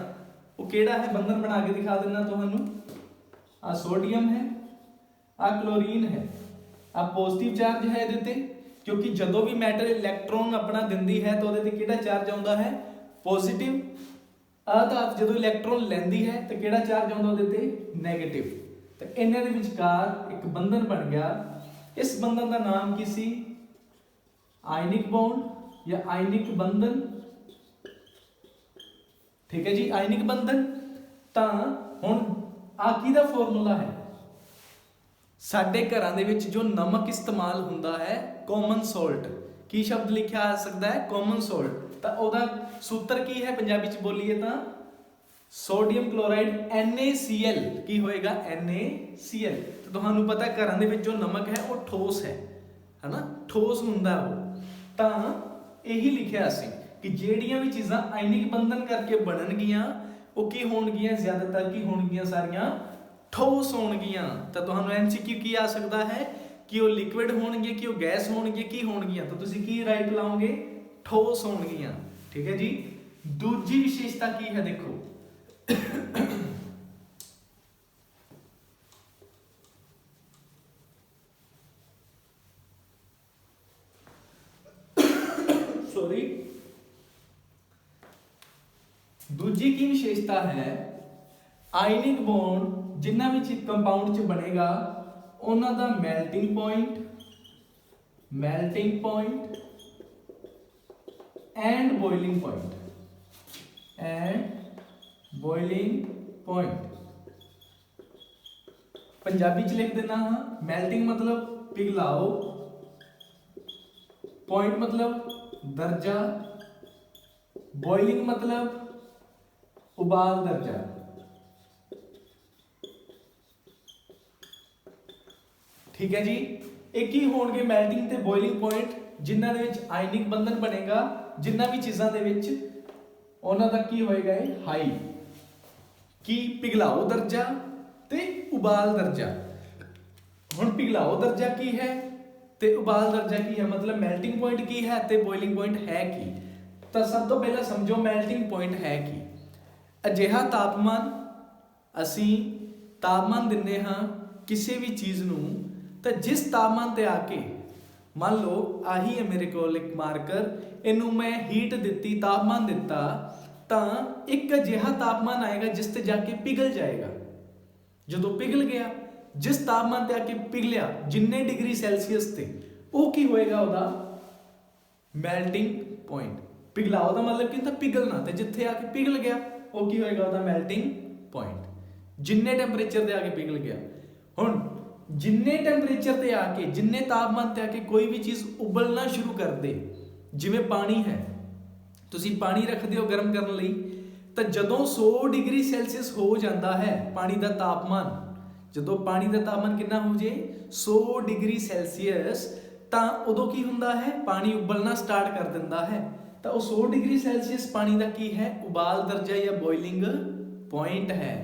वो केड़ा है, बंधन बना के दिखा देना तुहानू। आ सोडियम है, आ क्लोरीन है, आ पॉजिटिव चार्ज है इहदे ते, क्योंकि जदों भी मैटर इलैक्ट्रॉन अपना दिंदी है तो उहदे ते किहड़ा चार्ज आउंदा है, पॉजिटिव। अधात जदों इलैक्ट्रॉन लैंदी है तो किहड़ा चार्ज आउंदा उहदे ते, नैगेटिव। तो इन्हां दे विचकार एक बंधन बन गया। इस बंधन का नाम की सी, आयनिक बॉन्ड या आयनिक बंधन, ठीक है जी, आयनिक बंधन। ਤਾਂ ਹੁਣ ਆ ਕਿਹਦਾ ਫਾਰਮੂਲਾ ਹੈ, ਸਾਡੇ ਘਰਾਂ ਦੇ ਵਿੱਚ ਜੋ ਨਮਕ ਇਸਤੇਮਾਲ ਹੁੰਦਾ ਹੈ, ਕਾਮਨ ਸਾਲਟ। ਕੀ ਸ਼ਬਦ ਲਿਖਿਆ ਆ ਸਕਦਾ ਹੈ, ਕਾਮਨ ਸਾਲਟ। ਤਾਂ ਉਹਦਾ ਸੂਤਰ ਕੀ ਹੈ, ਪੰਜਾਬੀ ਚ ਬੋਲੀਏ ਤਾਂ ਸੋਡੀਅਮ ਕਲੋਰਾਈਡ NaCl। ਕੀ ਹੋਏਗਾ, NaCl। ਤੇ ਤੁਹਾਨੂੰ ਪਤਾ ਘਰਾਂ ਦੇ ਵਿੱਚ ਜੋ ਨਮਕ ਹੈ ਉਹ ਠੋਸ ਹੈ ਹਨਾ, ਠੋਸ ਹੁੰਦਾ ਉਹ। ਤਾਂ ਇਹੀ ਲਿਖਿਆ ਸੀ ਕਿ ਜਿਹੜੀਆਂ ਵੀ ਚੀਜ਼ਾਂ ਆਇਨਿਕ ਬੰਧਨ ਕਰਕੇ ਬਣਨਗੀਆਂ ਉਹ ਕੀ ਹੋਣਗੀਆਂ, ਜ਼ਿਆਦਾਤਰ ਕੀ ਹੋਣਗੀਆਂ, ਸਾਰੀਆਂ ਠੋਸ ਹੋਣਗੀਆਂ। ਤਾਂ ਤੁਹਾਨੂੰ MCQ ਕੀ ਆ ਸਕਦਾ ਹੈ ਕਿ ਉਹ ਲਿਕੁਇਡ ਹੋਣਗੇ, ਕਿ ਉਹ ਗੈਸ ਹੋਣਗੇ, ਕੀ ਹੋਣਗੀਆਂ। ਤਾਂ ਤੁਸੀਂ ਕੀ ਰਾਈਟ ਲਾਓਗੇ, ਠੋਸ ਹੋਣਗੀਆਂ, ਠੀਕ ਹੈ ਜੀ। ਦੂਜੀ ਵਿਸ਼ੇਸ਼ਤਾ ਕੀ ਹੈ, ਦੇਖੋ दूजी की विशेषता है, आयनिक बॉन्ड जिन्ना भी कंपाउंड च बनेगा उन्हां दा melting point and boiling point Punjabi च लिख देना हाँ। मेल्टिंग मतलब पिघलाओ, पॉइंट मतलब दर्जा, बॉइलिंग मतलब उबाल दर्जा। ठीक है जी। एक ही होणगे मेल्टिंग ते बॉइलिंग पॉइंट जिन्हां दे विच आयनिक बंधन बनेगा, जिन्हां भी चीज़ां दे विच उन्हां दा की होएगा, हाई की पिघलाओ दर्जा ते उबाल दर्जा। हुण पिघलाओ दर्जा की है ते उबाल दर्जा की है, मतलब मेल्टिंग पॉइंट की है ते बॉइलिंग पॉइंट है की। तो सब तो पहला समझो मेल्टिंग पॉइंट है की, अजिहा तापमान, असी तापमान दिंदे हाँ किसी भी चीज़ नूं, तो जिस तापमान ते आके ਮੰਨ ਲਓ ਆਹੀ ਹੈ ਮੇਰੇ ਕੋਲ ਇੱਕ ਮਾਰਕਰ, ਇਹਨੂੰ ਮੈਂ ਹੀਟ ਦਿੱਤੀ, ਤਾਪਮਾਨ ਦਿੱਤਾ, ਤਾਂ ਇੱਕ ਅਜਿਹਾ ਤਾਪਮਾਨ ਆਏਗਾ ਜਿਸ ਤੇ ਜਾ ਕੇ ਪਿਘਲ ਜਾਏਗਾ। ਜਦੋਂ ਪਿਘਲ ਗਿਆ, ਜਿਸ ਤਾਪਮਾਨ ਤੇ ਆ ਕੇ ਪਿਘਲਿਆ, ਜਿੰਨੇ ਡਿਗਰੀ ਸੈਲਸੀਅਸ ਤੇ, ਉਹ ਕੀ ਹੋਏਗਾ, ਉਹਦਾ ਮੈਲਟਿੰਗ ਪੁਆਇੰਟ। ਪਿਘਲਾਓ ਦਾ ਮਤਲਬ ਕੀ ਹੁੰਦਾ, ਪਿਘਲਣਾ, ਤੇ ਜਿੱਥੇ ਆ ਕੇ ਪਿਘਲ ਗਿਆ ਉਹ ਕੀ ਹੋਏਗਾ, ਉਹਦਾ ਮੈਲਟਿੰਗ ਪੁਆਇੰਟ। ਜਿੰਨੇ ਟੈਂਪਰੇਚਰ ਤੇ ਆ ਕੇ ਪਿਘਲ ਗਿਆ। ਹੁਣ ਜਿੰਨੇ ਟੈਂਪਰੇਚਰ ਤੇ ਆ ਕੇ, ਜਿੰਨੇ ਤਾਪਮਾਨ ਤੇ ਆ ਕੇ ਕੋਈ ਵੀ ਚੀਜ਼ ਉਬਲਣਾ ਸ਼ੁਰੂ ਕਰ ਦੇ, ਜਿਵੇਂ ਪਾਣੀ ਹੈ, ਤੁਸੀਂ ਪਾਣੀ ਰੱਖਦੇ ਹੋ ਗਰਮ ਕਰਨ ਲਈ, ਤਾਂ ਜਦੋਂ 100 ਡਿਗਰੀ ਸੈਲਸੀਅਸ ਹੋ ਜਾਂਦਾ ਹੈ ਪਾਣੀ ਦਾ ਤਾਪਮਾਨ, ਜਦੋਂ ਪਾਣੀ ਦਾ ਤਾਪਮਾਨ ਕਿੰਨਾ ਹੋ ਜੇ 100 ਡਿਗਰੀ ਸੈਲਸੀਅਸ, ਤਾਂ ਉਦੋਂ ਕੀ ਹੁੰਦਾ ਹੈ, ਪਾਣੀ ਉਬਲਣਾ ਸਟਾਰਟ ਕਰ ਦਿੰਦਾ ਹੈ। ਤਾਂ ਉਹ 100 ਡਿਗਰੀ ਸੈਲਸੀਅਸ ਪਾਣੀ ਦਾ ਕੀ ਹੈ, ਉਬਾਲ ਦਰਜਾ ਜਾਂ ਬੋਇਲਿੰਗ ਪੁਆਇੰਟ ਹੈ।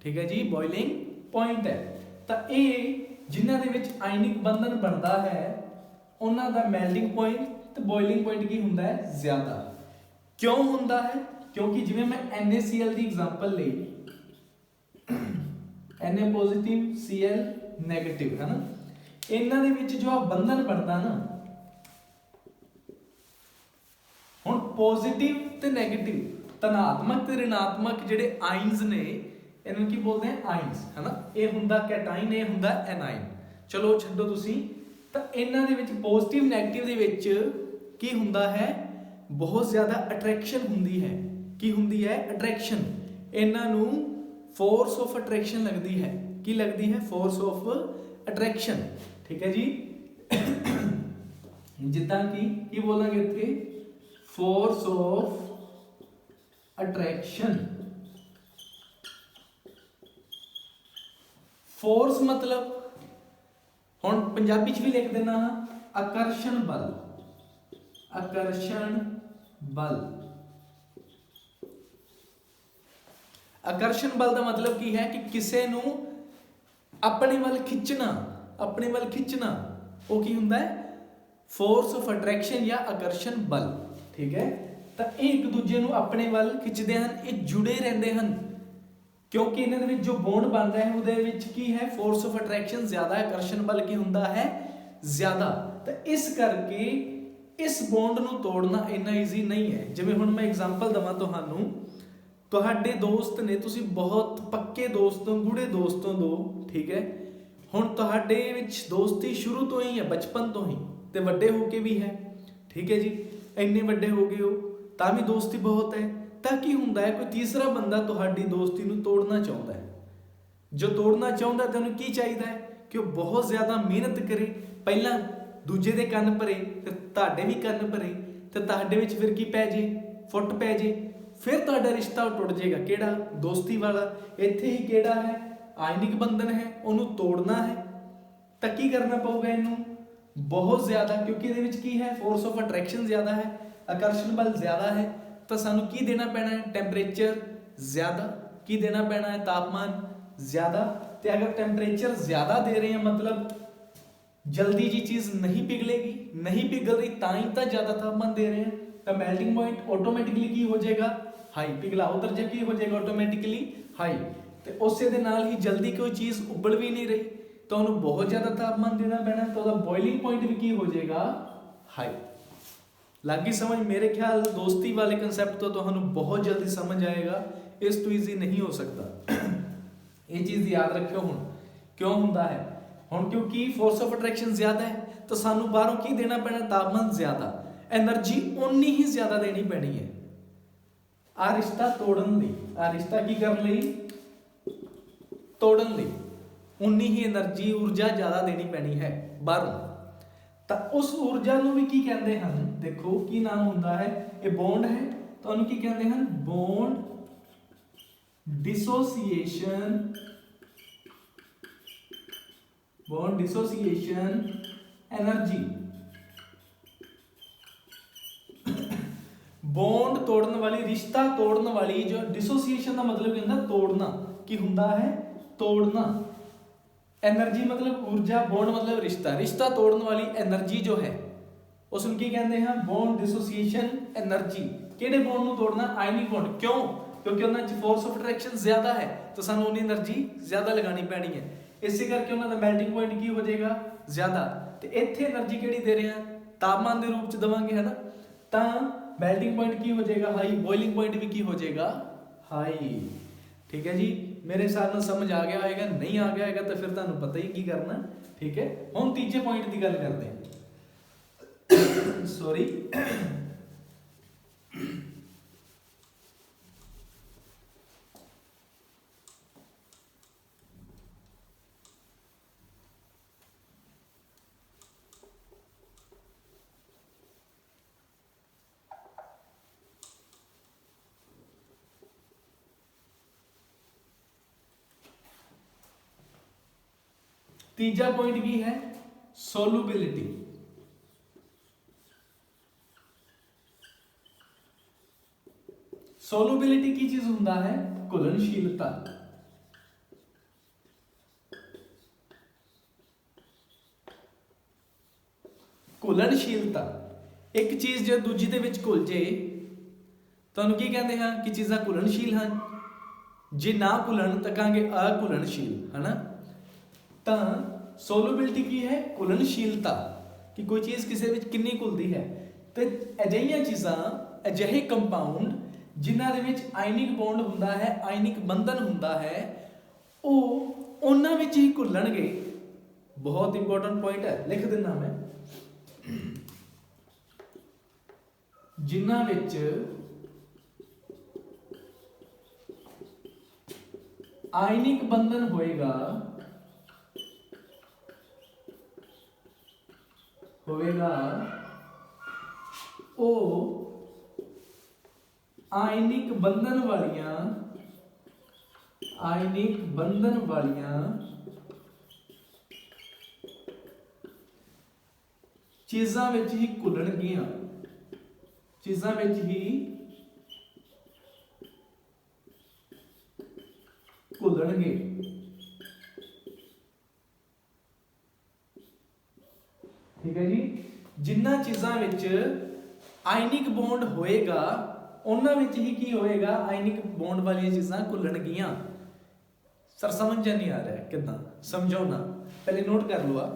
ਠੀਕ ਹੈ ਜੀ, ਬੋਇਲਿੰਗ ਪੁਆਇੰਟ ਹੈ। ਤਾਂ ਇਹ ਜਿਨ੍ਹਾਂ ਦੇ ਵਿੱਚ ਆਇਨਿਕ ਬੰਧਨ ਬਣਦਾ ਹੈ ਉਹਨਾਂ ਦਾ ਮੈਲਟਿੰਗ ਪੁਆਇੰਟ ਤੇ ਬੋਇਲਿੰਗ ਪੁਆਇੰਟ ਕੀ ਹੁੰਦਾ ਹੈ, ਜ਼ਿਆਦਾ। ਕਿਉਂ ਹੁੰਦਾ ਹੈ, ਕਿਉਂਕਿ ਜਿਵੇਂ ਮੈਂ NaCl ਦੀ ਐਗਜ਼ਾਮਪਲ ਲਈ, Na ਪੋਜ਼ਿਟਿਵ Cl ਨੈਗੇਟਿਵ ਹੈ ਨਾ, ਇਹਨਾਂ ਦੇ ਵਿੱਚ ਜੋ ਬੰਧਨ ਬਣਦਾ ਨਾ, ਹੁਣ ਪੋਜ਼ਿਟਿਵ ਤੇ ਨੈਗੇਟਿਵ, ਧਨਾਤਮਕ ਤੇ ਰਿਣਾਤਮਕ ਜਿਹੜੇ ਆਇਨਸ ਨੇ, ਇਹਨੂੰ ਕੀ ਬੋਲਦੇ ਆ, ਆਇਨਸ ਹੈ ਨਾ। ਇਹ ਹੁੰਦਾ ਕੈਟਾਇਨ, ਇਹ ਹੁੰਦਾ ਐਨਾਇਨ। ਚਲੋ ਛੱਡੋ ਤੁਸੀਂ, ਤਾਂ ਇਹਨਾਂ ਦੇ ਵਿੱਚ ਪੋਜ਼ਿਟਿਵ ਨੈਗੇਟਿਵ ਦੇ ਵਿੱਚ ਕੀ ਹੁੰਦਾ ਹੈ, ਬਹੁਤ ਜ਼ਿਆਦਾ ਅਟਰੈਕਸ਼ਨ ਹੁੰਦੀ ਹੈ। ਕੀ ਹੁੰਦੀ ਹੈ, ਅਟਰੈਕਸ਼ਨ। ਇਹਨਾਂ ਨੂੰ ਫੋਰਸ ਆਫ ਅਟਰੈਕਸ਼ਨ ਲੱਗਦੀ ਹੈ। ਕੀ ਲੱਗਦੀ ਹੈ, ਫੋਰਸ ਆਫ ਅਟਰੈਕਸ਼ਨ। ਠੀਕ ਹੈ ਜੀ, ਜਿੱਦਾਂ ਕਿ ਕੀ ਬੋਲਾਂਗੇ ਇੱਥੇ, ਫੋਰਸ ਆਫ ਅਟਰੈਕਸ਼ਨ। ਫੋਰਸ ਮਤਲਬ ਹੁਣ ਪੰਜਾਬੀ ਚ ਵੀ ਲਿਖ ਦੇਣਾ, ਆਕਰਸ਼ਣ ਬਲ। ਆਕਰਸ਼ਣ ਬਲ। ਆਕਰਸ਼ਣ ਬਲ ਦਾ ਮਤਲਬ ਕੀ ਹੈ ਕਿ ਕਿਸੇ ਨੂੰ ਆਪਣੇ ਵੱਲ ਖਿੱਚਣਾ, ਆਪਣੇ ਵੱਲ ਖਿੱਚਣਾ, ਉਹ ਕੀ ਹੁੰਦਾ ਹੈ, ਫੋਰਸ ਆਫ ਅਟਰੈਕਸ਼ਨ ਜਾਂ ਆਕਰਸ਼ਣ ਬਲ। ਠੀਕ ਹੈ, ਤਾਂ ਇਹ ਇੱਕ ਦੂਜੇ ਨੂੰ ਆਪਣੇ ਵੱਲ ਖਿੱਚਦੇ ਹਨ, ਇਹ ਜੁੜੇ ਰਹਿੰਦੇ ਹਨ, ਕਿਉਂਕਿ ਇਹਨਾਂ ਦੇ ਵਿੱਚ ਜੋ ਬੌਂਡ ਬਣਦਾ ਹੈ ਉਹਦੇ ਵਿੱਚ ਕੀ ਹੈ, ਫੋਰਸ ਆਫ ਅਟਰੈਕਸ਼ਨ ਜ਼ਿਆਦਾ ਹੈ, ਆਕਰਸ਼ਣ ਬਲ ਕੀ ਹੁੰਦਾ ਹੈ, ਜ਼ਿਆਦਾ। ਤਾਂ ਇਸ ਕਰਕੇ ਇਸ ਬੌਂਡ ਨੂੰ ਤੋੜਨਾ ਇੰਨਾ ਈਜ਼ੀ ਨਹੀਂ ਹੈ। ਜਿਵੇਂ ਹੁਣ ਮੈਂ ਐਗਜ਼ਾਮਪਲ ਦਵਾਂ ਤੁਹਾਨੂੰ, ਤੁਹਾਡੇ ਦੋਸਤ ਨੇ, ਤੁਸੀਂ ਬਹੁਤ ਪੱਕੇ ਦੋਸਤ ਹੋ, ਗੂੜੇ ਦੋਸਤ ਹੋ ਦੋ, ਠੀਕ ਹੈ। ਹੁਣ ਤੁਹਾਡੇ ਵਿੱਚ ਦੋਸਤੀ ਸ਼ੁਰੂ ਤੋਂ ਹੀ ਹੈ, ਬਚਪਨ ਤੋਂ ਹੀ, ਤੇ ਵੱਡੇ ਹੋ ਕੇ ਵੀ ਹੈ। ਠੀਕ ਹੈ ਜੀ, ਇੰਨੇ ਵੱਡੇ ਹੋ ਗਏ ਹੋ ਤਾਂ ਵੀ ਦੋਸਤੀ ਬਹੁਤ ਹੈ। ਤਾਂ ਕੀ ਹੁੰਦਾ ਹੈ, ਕੋਈ ਤੀਸਰਾ ਬੰਦਾ ਤੁਹਾਡੀ ਦੋਸਤੀ ਨੂੰ ਤੋੜਨਾ ਚਾਹੁੰਦਾ ਹੈ। ਜੋ ਤੋੜਨਾ ਚਾਹੁੰਦਾ ਤਾਂ ਉਹਨੂੰ ਕੀ ਚਾਹੀਦਾ ਹੈ ਕਿ ਉਹ ਬਹੁਤ ਜ਼ਿਆਦਾ ਮਿਹਨਤ ਕਰੇ, ਪਹਿਲਾਂ ਦੂਜੇ ਦੇ ਕੰਨ ਭਰੇ, ਫਿਰ ਤੁਹਾਡੇ ਵੀ ਕੰਨ ਭਰੇ, ਤੇ ਤੁਹਾਡੇ ਵਿੱਚ ਫਿਰ ਕੀ ਪੈ ਜੇ, ਫੁੱਟ ਪੈ ਜੇ, ਫਿਰ ਤੁਹਾਡਾ ਰਿਸ਼ਤਾ ਟੁੱਟ ਜਾਏਗਾ। ਕਿਹੜਾ, ਦੋਸਤੀ ਵਾਲਾ। ਇੱਥੇ ਹੀ ਕਿਹੜਾ ਹੈ, ਆਇਨਿਕ ਬੰਧਨ ਹੈ, ਉਹਨੂੰ ਤੋੜਨਾ ਹੈ। ਤਾਂ ਕੀ ਕਰਨਾ ਪਊਗਾ, ਇਹਨੂੰ ਬਹੁਤ ਜ਼ਿਆਦਾ, ਕਿਉਂਕਿ ਇਹਦੇ ਵਿੱਚ ਕੀ ਹੈ, ਫੋਰਸ ਆਫ ਅਟਰੈਕਸ਼ਨ ਜ਼ਿਆਦਾ ਹੈ, ਆਕਰਸ਼ਣ ਬਲ ਜ਼ਿਆਦਾ ਹੈ। ਤਾਂ ਸਾਨੂੰ ਕੀ ਦੇਣਾ ਪੈਣਾ ਹੈ, ਟੈਂਪਰੇਚਰ ਜ਼ਿਆਦਾ। ਕੀ ਦੇਣਾ ਪੈਣਾ ਹੈ, ਤਾਪਮਾਨ ਜ਼ਿਆਦਾ। ਤੇ ਅਗਰ ਟੈਂਪਰੇਚਰ ਜ਼ਿਆਦਾ ਦੇ ਰਹੇ ਹਾਂ, ਮਤਲਬ ਜਲਦੀ ਜੀ ਚੀਜ਼ ਨਹੀਂ ਪਿਘਲੇਗੀ, ਨਹੀਂ ਪਿਘਲ ਰਹੀ, ਤਾਂ ਹੀ ਤਾਂ ਜ਼ਿਆਦਾ ਤਾਪਮਾਨ ਦੇ ਰਹੇ ਹਾਂ। ਤਾਂ ਮੈਲਟਿੰਗ ਪੁਆਇੰਟ ਆਟੋਮੈਟਿਕਲੀ ਕੀ ਹੋ ਜਾਏਗਾ, ਹਾਈ। ਪਿਘਲਾਓ ਦਰਜਾ ਕੀ ਹੋ ਜਾਏਗਾ, ਆਟੋਮੈਟਿਕਲੀ ਹਾਈ। ਤੇ ਉਸੇ ਦੇ ਨਾਲ ਹੀ ਜਲਦੀ ਕੋਈ ਚੀਜ਼ ਉਬਲ ਵੀ ਨਹੀਂ ਰਹੀ, ਤਾਂ ਉਹਨੂੰ ਬਹੁਤ ਜ਼ਿਆਦਾ ਤਾਪਮਾਨ ਦੇਣਾ ਪੈਣਾ, ਤਾਂ ਉਹਦਾ ਬੋਇਲਿੰਗ ਪੁਆਇੰਟ ਵੀ ਕੀ ਹੋ ਜਾਏਗਾ, ਹਾਈ। ਲੱਗ ਗਈ ਸਮਝ? ਮੇਰੇ ਖਿਆਲ ਦੋਸਤੀ ਵਾਲੇ ਕੰਸੈਪਟ ਤੋਂ ਤੁਹਾਨੂੰ ਬਹੁਤ ਜਲਦੀ ਸਮਝ ਆਏਗਾ, ਇਸ ਤੋਂ ਈਜ਼ੀ ਨਹੀਂ ਹੋ ਸਕਦਾ। ਇਹ ਚੀਜ਼ ਯਾਦ ਰੱਖਿਓ। ਹੁਣ ਕਿਉਂ ਹੁੰਦਾ ਹੈ, ਹੁਣ ਕਿਉਂਕਿ ਫੋਰਸ ਆਫ ਅਟਰੈਕਸ਼ਨ ਜ਼ਿਆਦਾ ਹੈ, ਤਾਂ ਸਾਨੂੰ ਬਾਹਰੋਂ ਕੀ ਦੇਣਾ ਪੈਣਾ, ਤਾਪਮਾਨ ਜ਼ਿਆਦਾ, એનર્ਜੀ ਉਨੀ ਹੀ ਜ਼ਿਆਦਾ ਦੇਣੀ ਪੈਣੀ ਹੈ ਆ ਰਿਸ਼ਤਾ ਤੋੜਨ ਲਈ। ਆ ਰਿਸ਼ਤਾ ਕੀ ਕਰਨ ਲਈ, ਤੋੜਨ ਲਈ ਉਨੀ ਹੀ એનર્ਜੀ, ਊਰਜਾ ਜ਼ਿਆਦਾ ਦੇਣੀ ਪੈਣੀ ਹੈ ਬਾਹਰੋਂ। ਤਾਂ ਉਸ ਊਰਜਾ ਨੂੰ ਵੀ ਕੀ ਕਹਿੰਦੇ ਹਨ, ਦੇਖੋ ਕੀ ਨਾਮ ਹੁੰਦਾ ਹੈ, ਇਹ ਬੌਂਡ ਹੈ, ਤਾਂ ਉਹਨੂੰ ਕੀ ਕਹਿੰਦੇ ਹਨ, bond dissociation, bond dissociation energy। Bond ਤੋੜਨ ਵਾਲੀ, ਰਿਸ਼ਤਾ ਤੋੜਨ ਵਾਲੀ, ਜੋ dissociation ਦਾ ਮਤਲਬ ਕੀ ਹੁੰਦਾ, ਤੋੜਨਾ। ਕੀ ਹੁੰਦਾ ਹੈ, ਤੋੜਨਾ। एनर्जी मतलब ऊर्जा, बॉन्ड मतलब रिश्ता, रिश्ता तोड़ने वाली एनर्जी जो है उस उनकी कहते हैं बॉन्ड डिसोसिएशन एनर्जी। किहड़े बॉन्ड ਨੂੰ ਤੋੜਨਾ, ਆਇਨਿਕ ਬੌਂਡ। ਕਿਉਂ, ਕਿਉਂਕਿ ਉਹਨਾਂ 'ਚ ਫੋਰਸ ਆਫ ਅਟਰੈਕਸ਼ਨ ਜ਼ਿਆਦਾ ਹੈ, ਤਾਂ ਸਾਨੂੰ ਉਨੀ એનર્ਜੀ ਜ਼ਿਆਦਾ ਲਗਾਣੀ ਪੈਣੀ ਹੈ। ਇਸੇ ਕਰਕੇ ਉਹਨਾਂ ਦਾ ਮੈਲਟਿੰਗ ਪੁਆਇੰਟ ਕੀ ਹੋ ਜਾਏਗਾ, ਜ਼ਿਆਦਾ। ਤੇ ਇੱਥੇ એનર્ਜੀ ਕਿਹੜੀ ਦੇ ਰਹੇ ਹਾਂ, ਤਾਪਮਾਨ ਦੇ ਰੂਪ ਚ ਦੇਵਾਂਗੇ, ਹੈ ਨਾ। ਤਾਂ ਮੈਲਟਿੰਗ ਪੁਆਇੰਟ ਕੀ ਹੋ ਜਾਏਗਾ, ਹਾਈ, ਬੋਇਲਿੰਗ ਪੁਆਇੰਟ ਵੀ ਕੀ ਹੋ ਜਾਏਗਾ, ਹਾਈ। ਠੀਕ ਹੈ ਜੀ, ਮੇਰੇ ਹਿਸਾਬ ਨਾਲ ਸਮਝ ਆ ਗਿਆ ਹੋਏਗਾ। ਨਹੀਂ ਆ ਗਿਆ ਹੋਏਗਾ ਤਾਂ ਫਿਰ ਤੁਹਾਨੂੰ ਪਤਾ ਹੀ ਕੀ ਕਰਨਾ। ਠੀਕ ਹੈ, ਹੁਣ ਤੀਜੇ ਪੁਆਇੰਟ ਦੀ ਗੱਲ ਕਰਦੇ ਹਾਂ। ਸੌਰੀ, ਤੀਜਾ ਪੁਆਇੰਟ ਕੀ ਹੈ, ਸੋਲੂਬਿਲਿਟੀ। ਸੋਲੂਬਿਲਿਟੀ ਕੀ ਚੀਜ਼ ਹੁੰਦਾ ਹੈ, ਘੁਲਣਸ਼ੀਲਤਾ। ਘੁਲਣਸ਼ੀਲਤਾ, ਇੱਕ ਚੀਜ਼ ਜੇ ਦੂਜੀ ਦੇ ਵਿੱਚ ਘੁਲ ਜੇ ਤੁਹਾਨੂੰ ਕੀ ਕਹਿੰਦੇ ਹਾਂ ਕਿ ਚੀਜ਼ਾਂ ਘੁਲਣਸ਼ੀਲ ਹਨ। ਜੇ ਨਾ ਘੁਲਣ ਤਾਂ ਕਹਾਂਗੇ ਅਘੁਲਣਸ਼ੀਲ, ਹਨਾ। ਤਾਂ ਸੋਲੂਬਿਲਿਟੀ ਕੀ ਹੈ, ਘੁਲਣਸ਼ੀਲਤਾ, ਕਿ ਕੋਈ ਚੀਜ਼ ਕਿਸੇ ਵਿੱਚ ਕਿੰਨੀ ਘੁਲਦੀ ਹੈ। ਤੇ ਅਜਿਹੀਆਂ ਚੀਜ਼ਾਂ, ਅਜਿਹੇ ਕੰਪਾਊਂਡ ਜਿਨ੍ਹਾਂ ਦੇ ਵਿੱਚ ਆਇਨਿਕ ਬੌਂਡ ਹੁੰਦਾ ਹੈ, ਆਇਨਿਕ ਬੰਧਨ ਹੁੰਦਾ ਹੈ, ਉਹ ਉਹਨਾਂ ਵਿੱਚ ਹੀ ਘੁਲਣਗੇ। ਬਹੁਤ ਇੰਪੋਰਟੈਂਟ ਪੁਆਇੰਟ ਹੈ, ਲਿਖ ਦਿੰਦਾ ਮੈਂ। ਜਿਨ੍ਹਾਂ ਵਿੱਚ ਆਇਨਿਕ ਬੰਧਨ ਹੋਏਗਾ ਉਹ ਆਇਨਿਕ ਬੰਧਨ ਵਾਲੀਆਂ ਚੀਜ਼ਾਂ ਵਿੱਚ ਹੀ ਘੁਲਣਗੀਆਂ, ਚੀਜ਼ਾਂ ਵਿੱਚ ਹੀ ਘੁਲਣਗੇ। ਠੀਕ ਹੈ ਜੀ, ਜਿਨ੍ਹਾਂ ਚੀਜ਼ਾਂ ਵਿੱਚ ਆਇਨਿਕ ਬੌਂਡ ਹੋਏਗਾ ਉਹਨਾਂ ਵਿੱਚ ਹੀ ਕੀ ਹੋਏਗਾ, ਆਇਨਿਕ ਬੌਂਡ ਵਾਲੀਆਂ ਚੀਜ਼ਾਂ ਘੁਲਣਗੀਆਂ। ਸਰ ਸਮਝ ਨਹੀਂ ਆ ਰਿਹਾ, ਕਿੱਦਾਂ ਸਮਝਾਓ ਨਾ, ਪਹਿਲੇ ਨੋਟ ਕਰ ਲਓ।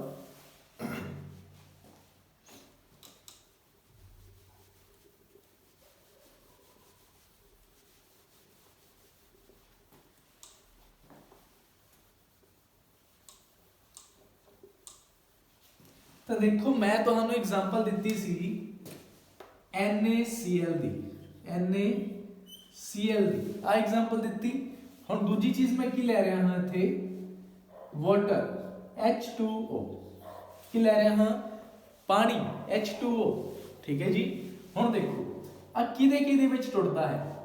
ਤਾਂ ਦੇਖੋ, ਮੈਂ ਤੁਹਾਨੂੰ ਐਗਜ਼ਾਮਪਲ ਦਿੱਤੀ ਸੀ NaCl ਦੀ, NaCl ਦੀ ਆ ਐਗਜ਼ਾਮਪਲ ਦਿੱਤੀ। ਹੁਣ ਦੂਜੀ ਚੀਜ਼ ਮੈਂ ਕੀ ਲੈ ਰਿਹਾ ਹਾਂ ਇੱਥੇ, ਵਾਟਰ H2O, ਕੀ ਲੈ ਰਿਹਾ ਹਾਂ, ਪਾਣੀ H2O। ਠੀਕ ਹੈ ਜੀ, ਹੁਣ ਦੇਖੋ ਆ ਕਿਹਦੇ ਵਿੱਚ ਟੁੱਟਦਾ ਹੈ,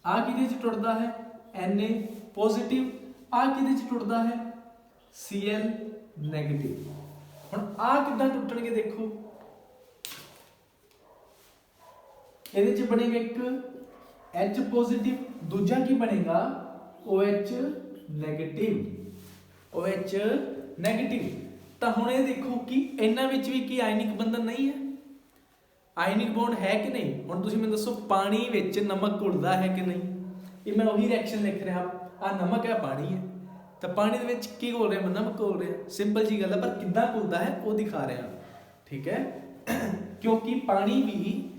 ਆ ਕਿਹਦੇ ਚ ਟੁੱਟਦਾ ਹੈ, Na ਪੋਜ਼ਿਟਿਵ, ਆ ਕਿਹਦੇ ਚ ਟੁੱਟਦਾ ਹੈ, Cl ਨੈਗੇਟਿਵ। ਹੁਣ ਆ ਕਿੱਦਾਂ ਟੁੱਟਣਗੇ, ਦੇਖੋ ਇਹਦੇ ਚ ਬਣੇਗਾ ਇੱਕ H ਪੋਜ਼ਿਟਿਵ, ਦੂਜਾ ਕੀ ਬਣੇਗਾ, OH ਨੈਗੇਟਿਵ, OH ਨੈਗੇਟਿਵ। ਤਾਂ ਹੁਣ ਇਹ ਦੇਖੋ ਕਿ ਇਹਨਾਂ ਵਿੱਚ ਵੀ ਕੀ ਆਇਨਿਕ ਬੰਧਨ ਨਹੀਂ ਹੈ, ਆਇਨਿਕ ਬੌਂਡ ਹੈ ਕਿ ਨਹੀਂ। ਹੁਣ ਤੁਸੀਂ ਮੈਨੂੰ ਦੱਸੋ, ਪਾਣੀ ਵਿੱਚ ਨਮਕ ਘੁਲਦਾ ਹੈ ਕਿ ਨਹੀਂ। ਇਹ ਮੈਂ ਉਹੀ ਰਿਐਕਸ਼ਨ ਲਿਖ ਰਿਹਾ, ਆ ਨਮਕ ਹੈ, ਪਾਣੀ ਹੈ, ਤਾਂ ਪਾਣੀ ਦੇ ਵਿੱਚ ਕੀ ਘੁਲ ਰਿਹਾ, ਨਮਕ ਘੁਲ ਰਿਹਾ। ਸਿੰਪਲ ਜੀ ਗੱਲ ਹੈ, ਪਰ ਕਿੱਦਾਂ ਘੁਲਦਾ ਹੈ ਉਹ ਦਿਖਾ ਰਿਹਾ। ਠੀਕ ਹੈ, ਕਿਉਂਕਿ ਪਾਣੀ ਵੀ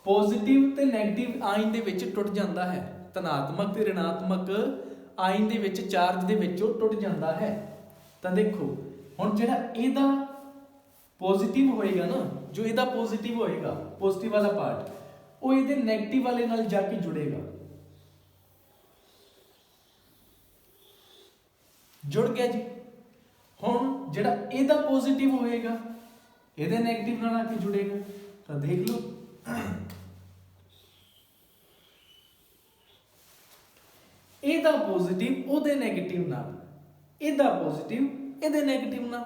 ਪੋਜ਼ਿਟਿਵ ਤੇ ਨੈਗੇਟਿਵ ਆਇਨ ਦੇ ਵਿੱਚ ਟੁੱਟ ਜਾਂਦਾ ਹੈ, ਧਨਾਤਮਕ ਤੇ ਰਿਣਾਤਮਕ ਆਇਨ ਦੇ ਵਿੱਚ, ਚਾਰਜ ਦੇ ਵਿੱਚ ਉਹ ਟੁੱਟ ਜਾਂਦਾ ਹੈ। ਤਾਂ ਦੇਖੋ ਹੁਣ ਜਿਹੜਾ ਇਹਦਾ ਪੋਜ਼ਿਟਿਵ ਹੋਏਗਾ ਨਾ, ਜੋ ਇਹਦਾ ਪੋਜ਼ਿਟਿਵ ਹੋਏਗਾ, ਪੋਜ਼ਿਟਿਵ ਵਾਲਾ ਪਾਰਟ, ਉਹ ਇਹਦੇ ਨੈਗੇਟਿਵ ਵਾਲੇ ਨਾਲ ਜਾ ਕੇ ਜੁੜੇਗਾ, ਜੁੜ ਗਿਆ ਜੀ। ਹੁਣ ਜਿਹੜਾ ਇਹਦਾ ਪੋਜ਼ਿਟਿਵ ਹੋਏਗਾ ਇਹਦੇ ਨੈਗੇਟਿਵ ਨਾਲ ਆ ਕੇ ਜੁੜੇਗਾ। ਤਾਂ ਦੇਖ ਲਓ, ਇਹਦਾ ਪੋਜ਼ਿਟਿਵ ਉਹਦੇ ਨੈਗੇਟਿਵ ਨਾਲ, ਇਹਦਾ ਪੋਜ਼ਿਟਿਵ ਇਹਦੇ ਨੈਗੇਟਿਵ ਨਾਲ।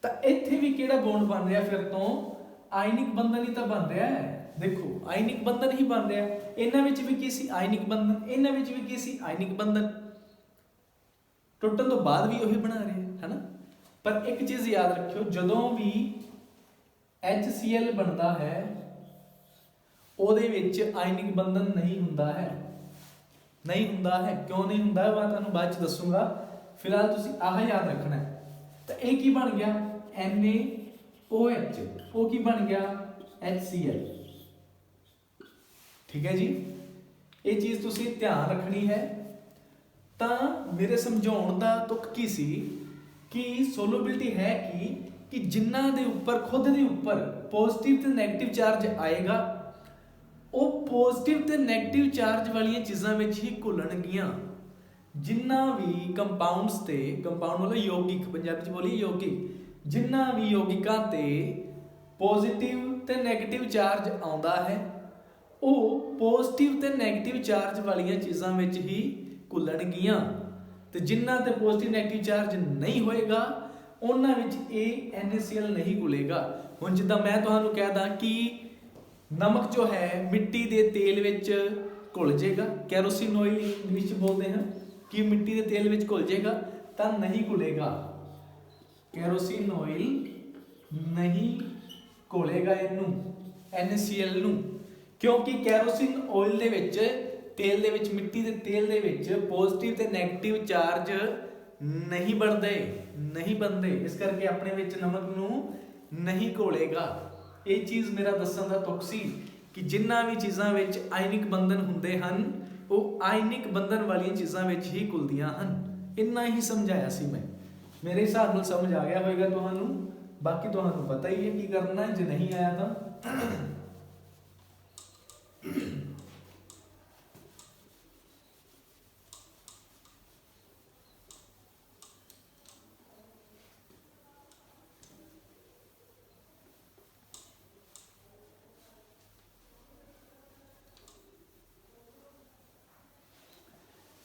ਤਾਂ ਇੱਥੇ ਵੀ ਕਿਹੜਾ ਬੌਂਡ ਬਣ ਰਿਹਾ, ਫਿਰ ਤੋਂ ਆਇਨਿਕ ਬੰਧਨ ਹੀ ਤਾਂ ਬਣ ਰਿਹਾ ਹੈ। ਦੇਖੋ ਆਇਨਿਕ ਬੰਧਨ ਹੀ ਬਣ ਰਿਹਾ, ਇਹਨਾਂ ਵਿੱਚ ਵੀ ਕੀ ਸੀ, ਆਇਨਿਕ ਬੰਧਨ, ਇਹਨਾਂ ਵਿੱਚ ਵੀ ਕੀ ਸੀ, ਆਇਨਿਕ ਬੰਧਨ। ਟੁੱਟਣ ਤੋਂ ਬਾਅਦ ਵੀ ਉਹੀ ਬਣਾ ਰਹੇ ਹੈ ਨਾ। ਪਰ ਇੱਕ ਚੀਜ਼ ਯਾਦ ਰੱਖਿਓ, ਜਦੋਂ ਵੀ HCl ਬਣਦਾ ਹੈ ਉਹਦੇ ਵਿੱਚ ਆਇਨਿਕ ਬੰਧਨ ਨਹੀਂ ਹੁੰਦਾ ਹੈ, ਨਹੀਂ ਹੁੰਦਾ ਹੈ। ਕਿਉਂ ਨਹੀਂ ਹੁੰਦਾ, ਮੈਂ ਤੁਹਾਨੂੰ ਬਾਅਦ ਚ ਦੱਸੂਗਾ। ਫਿਲਹਾਲ ਤੁਸੀਂ ਆਹ ਯਾਦ ਰੱਖਣਾ ਹੈ। ਤਾਂ ਇਹ ਕੀ ਬਣ ਗਿਆ, NaOH, ਉਹ ਕੀ ਬਣ ਗਿਆ HCl। ਠੀਕ ਹੈ ਜੀ, ਇਹ ਚੀਜ਼ ਤੁਸੀਂ ਧਿਆਨ ਰੱਖਣੀ ਹੈ। ਤਾਂ ਮੇਰੇ ਸਮਝਾਉਣ ਦਾ ਤੁਕ ਕੀ ਸੀ ਕਿ ਸੋਲੂਬਿਲਿਟੀ ਹੈ ਕਿ ਜਿਨ੍ਹਾਂ ਦੇ ਉੱਪਰ ਖੁਦ ਦੇ ਉੱਪਰ ਪੋਜ਼ਿਟਿਵ ਤੇ ਨੈਗੇਟਿਵ ਚਾਰਜ ਆਏਗਾ ਉਹ ਪੋਜ਼ਿਟਿਵ ਤੇ ਨੈਗੇਟਿਵ ਚਾਰਜ ਵਾਲੀਆਂ ਚੀਜ਼ਾਂ ਵਿੱਚ ਹੀ ਘੁਲਣਗੀਆਂ। ਜਿੰਨਾ ਵੀ ਕੰਪਾਊਂਡਸ ਤੇ, ਕੰਪਾਊਂਡ ਮਤਲਬ ਯੌਗਿਕ, ਪੰਜਾਬੀ 'ਚ ਬੋਲੀਏ ਯੌਗਿਕ, ਜਿੰਨਾ ਵੀ ਯੌਗਿਕਾਂ ਤੇ ਪੋਜ਼ਿਟਿਵ ਤੇ ਨੈਗੇਟਿਵ ਚਾਰਜ ਆਉਂਦਾ ਹੈ ਉਹ ਪੋਜ਼ਿਟਿਵ ਤੇ ਨੈਗੇਟਿਵ ਚਾਰਜ ਵਾਲੀਆਂ ਚੀਜ਼ਾਂ ਵਿੱਚ ਹੀ ਘੁਲਣਗੀਆਂ, ਤੇ ਜਿਨ੍ਹਾਂ ਤੇ ਪੋਜ਼ਿਟਿਵ ਨੈਗੇਟਿਵ ਚਾਰਜ ਨਹੀਂ ਹੋਏਗਾ ਉਹਨਾਂ ਵਿੱਚ ਇਹ NaCl ਨਹੀਂ ਘੁਲੇਗਾ। ਹੁਣ ਜਿੱਦਾਂ ਮੈਂ ਤੁਹਾਨੂੰ ਕਹਿਦਾ ਕਿ ਨਮਕ ਜੋ ਹੈ ਮਿੱਟੀ ਦੇ ਤੇਲ ਵਿੱਚ ਘੁਲ ਜਾਏਗਾ, ਕੈਰੋਸਿਨ ਆਇਲ ਇੰਗਲਿਸ਼ ਬੋਲਦੇ ਹਾਂ, ਕਿ ਮਿੱਟੀ ਦੇ ਤੇਲ ਵਿੱਚ ਘੁਲ ਜਾਏਗਾ, ਤਾਂ ਨਹੀਂ ਘੁਲੇਗਾ। ਕੈਰੋਸਿਨ ਆਇਲ ਨਹੀਂ ਘੁਲੇਗਾ ਇਹਨੂੰ, NaCl ਨੂੰ, ਕਿਉਂਕਿ ਕੈਰੋਸਿਨ ਆਇਲ ਦੇ ਵਿੱਚ, ਤੇਲ ਦੇ ਵਿੱਚ, ਮਿੱਟੀ ਦੇ ਤੇਲ ਦੇ ਵਿੱਚ ਪੋਜ਼ਿਟਿਵ ਤੇ ਨੈਗੇਟਿਵ ਚਾਰਜ ਨਹੀਂ ਬਣਦੇ, ਇਸ ਕਰਕੇ ਆਪਣੇ ਵਿੱਚ ਨਮਕ ਨੂੰ ਨਹੀਂ ਘੋਲੇਗਾ। ਇਹ ਚੀਜ਼ ਮੇਰਾ ਦੱਸਣ ਦਾ ਤੁਕ ਸੀ ਕਿ ਜਿੰਨਾ ਵੀ ਚੀਜ਼ਾਂ ਵਿੱਚ ਆਇਨਿਕ ਬੰਧਨ ਹੁੰਦੇ ਹਨ ਉਹ ਆਇਨਿਕ ਬੰਧਨ ਵਾਲੀਆਂ ਚੀਜ਼ਾਂ ਵਿੱਚ ਹੀ ਘੁਲਦੀਆਂ ਹਨ। ਇੰਨਾ ਹੀ ਸਮਝਾਇਆ ਸੀ ਮੈਂ, ਮੇਰੇ ਹਿਸਾਬ ਨਾਲ ਸਮਝ ਆ ਗਿਆ ਹੋਵੇਗਾ ਤੁਹਾਨੂੰ। ਬਾਕੀ ਤੁਹਾਨੂੰ ਪਤਾ ਹੀ ਹੈ ਕੀ ਕਰਨਾ ਹੈ, ਜੇ ਨਹੀਂ ਆਇਆ ਤਾਂ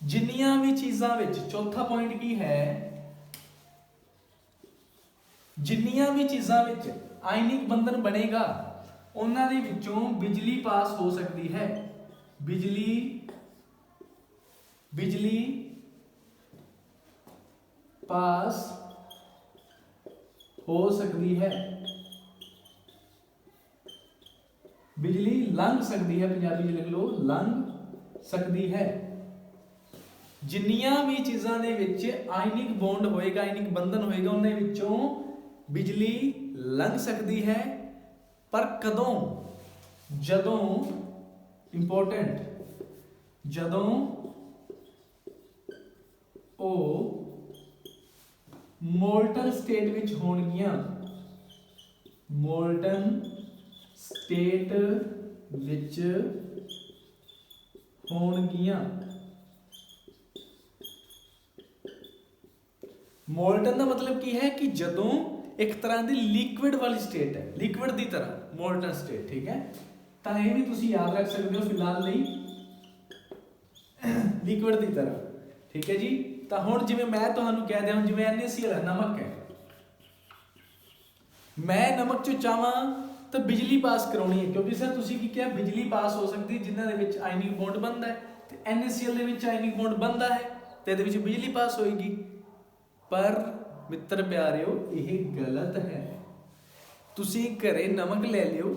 ਜਿੰਨੀਆਂ ਵੀ ਚੀਜ਼ਾਂ ਵਿੱਚ, ਚੌਥਾ ਪੁਆਇੰਟ ਕੀ ਹੈ, ਜਿੰਨੀਆਂ ਵੀ ਚੀਜ਼ਾਂ ਵਿੱਚ ਆਇਨਿਕ ਬੰਧਨ ਬਣੇਗਾ ਉਹਨਾਂ ਦੇ ਵਿੱਚੋਂ ਬਿਜਲੀ ਪਾਸ ਹੋ ਸਕਦੀ ਹੈ। ਬਿਜਲੀ ਪਾਸ ਹੋ ਸਕਦੀ ਹੈ, ਬਿਜਲੀ ਲੰਘ ਸਕਦੀ ਹੈ, ਪੰਜਾਬੀ ਚ ਲਿਖ ਲਓ ਲੰਘ ਸਕਦੀ ਹੈ। ਜਿੰਨੀਆਂ ਵੀ ਚੀਜ਼ਾਂ ਦੇ ਵਿੱਚ ਆਇਨਿਕ ਬੌਂਡ ਹੋਏਗਾ, ਆਇਨਿਕ ਬੰਧਨ ਹੋਏਗਾ, ਉਹਨਾਂ ਵਿੱਚੋਂ ਬਿਜਲੀ ਲੰਘ ਸਕਦੀ ਹੈ। ਪਰ ਕਦੋਂ? ਜਦੋਂ, ਇੰਪੋਰਟੈਂਟ, ਜਦੋਂ ਉਹ ਮੋਲਟਨ ਸਟੇਟ ਵਿੱਚ ਹੋਣਗੀਆਂ, ਮੋਲਟਨ ਸਟੇਟ ਵਿੱਚ ਹੋਣਗੀਆਂ। ਮੋਲਟਨ ਦਾ ਮਤਲਬ ਕੀ ਹੈ ਕਿ ਜਦੋਂ ਇੱਕ ਤਰ੍ਹਾਂ ਦੀ ਲਿਕਵਿਡ ਵਾਲੀ ਸਟੇਟ ਹੈ, ਲਿਕਵਿਡ ਦੀ ਤਰ੍ਹਾਂ ਮੋਲਟਨ ਸਟੇਟ। ਠੀਕ ਹੈ, ਤਾਂ ਇਹ ਵੀ ਤੁਸੀਂ ਯਾਦ ਰੱਖ ਸਕਦੇ ਹੋ ਫਿਲਹਾਲ ਲਈ, ਲਿਕਵਿਡ ਦੀ ਤਰ੍ਹਾਂ। ਠੀਕ ਹੈ ਜੀ, ਤਾਂ ਹੁਣ ਜਿਵੇਂ ਮੈਂ ਤੁਹਾਨੂੰ ਕਹਿ ਦਿਆਂ, ਜਿਵੇਂ NaCl ਹੈ, ਨਮਕ ਹੈ, ਮੈਂ ਨਮਕ ਚੋਂ ਚਾਹਾਂ ਤਾਂ ਬਿਜਲੀ ਪਾਸ ਕਰਾਉਣੀ ਹੈ, ਕਿਉਂਕਿ ਸਰ ਤੁਸੀਂ ਕੀ ਕਿਹਾ, ਬਿਜਲੀ ਪਾਸ ਹੋ ਸਕਦੀ ਜਿਨ੍ਹਾਂ ਦੇ ਵਿੱਚ ਆਇਨਿਕ ਬੌਂਡ ਬਣਦਾ ਹੈ, ਤੇ NaCl ਦੇ ਵਿੱਚ ਆਇਨਿਕ ਬੌਂਡ ਬਣਦਾ ਹੈ ਤੇ ਇਹਦੇ ਵਿੱਚ ਬਿਜਲੀ ਪਾਸ ਹੋਏਗੀ। ਪਰ ਮਿੱਤਰ ਪਿਆਰਿਓ ਇਹ ਗਲਤ ਹੈ। ਤੁਸੀਂ ਘਰੇ ਨਮਕ ਲੈ ਲਿਓ,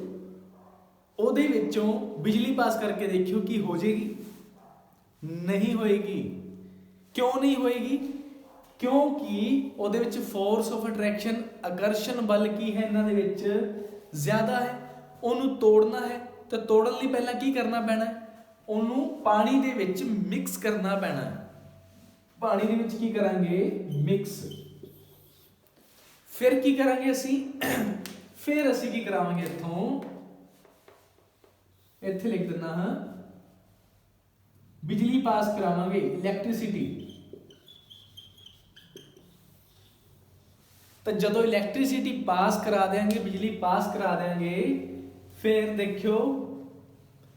ਉਹਦੇ ਵਿੱਚੋਂ ਬਿਜਲੀ ਪਾਸ ਕਰਕੇ ਦੇਖਿਓ ਕੀ ਹੋ ਜਾਏਗੀ? ਨਹੀਂ ਹੋਏਗੀ। ਕਿਉਂ ਨਹੀਂ ਹੋਏਗੀ? ਕਿਉਂਕਿ ਉਹਦੇ ਵਿੱਚ ਫੋਰਸ ਆਫ ਅਟਰੈਕਸ਼ਨ, ਆਕਰਸ਼ਣ ਬਲ ਕੀ ਹੈ ਇਹਨਾਂ ਦੇ ਵਿੱਚ ਜ਼ਿਆਦਾ ਹੈ। ਉਹਨੂੰ ਤੋੜਨਾ ਹੈ ਤਾਂ ਤੋੜਨ ਲਈ ਪਹਿਲਾਂ ਕੀ ਕਰਨਾ ਪੈਣਾ? ਉਹਨੂੰ ਪਾਣੀ ਦੇ ਵਿੱਚ ਮਿਕਸ ਕਰਨਾ ਪੈਣਾ। ਪਾਣੀ ਦੇ ਵਿੱਚ ਕੀ ਕਰਾਂਗੇ? ਮਿਕਸ। ਫਿਰ ਕੀ ਕਰਾਂਗੇ ਅਸੀਂ? ਫਿਰ ਅਸੀਂ ਕੀ ਕਰਾਵਾਂਗੇ? ਇੱਥੇ ਲਿਖ ਦਿੰਦਾ ਹਾਂ, ਬਿਜਲੀ ਪਾਸ ਕਰਾਵਾਂਗੇ, ਇਲੈਕਟ੍ਰਿਸਿਟੀ। ਤਾਂ ਜਦੋਂ ਇਲੈਕਟ੍ਰਿਸਿਟੀ ਪਾਸ ਕਰਾ ਦੇਾਂਗੇ, ਬਿਜਲੀ ਪਾਸ ਕਰਾ ਦੇਾਂਗੇ, ਫਿਰ ਦੇਖਿਓ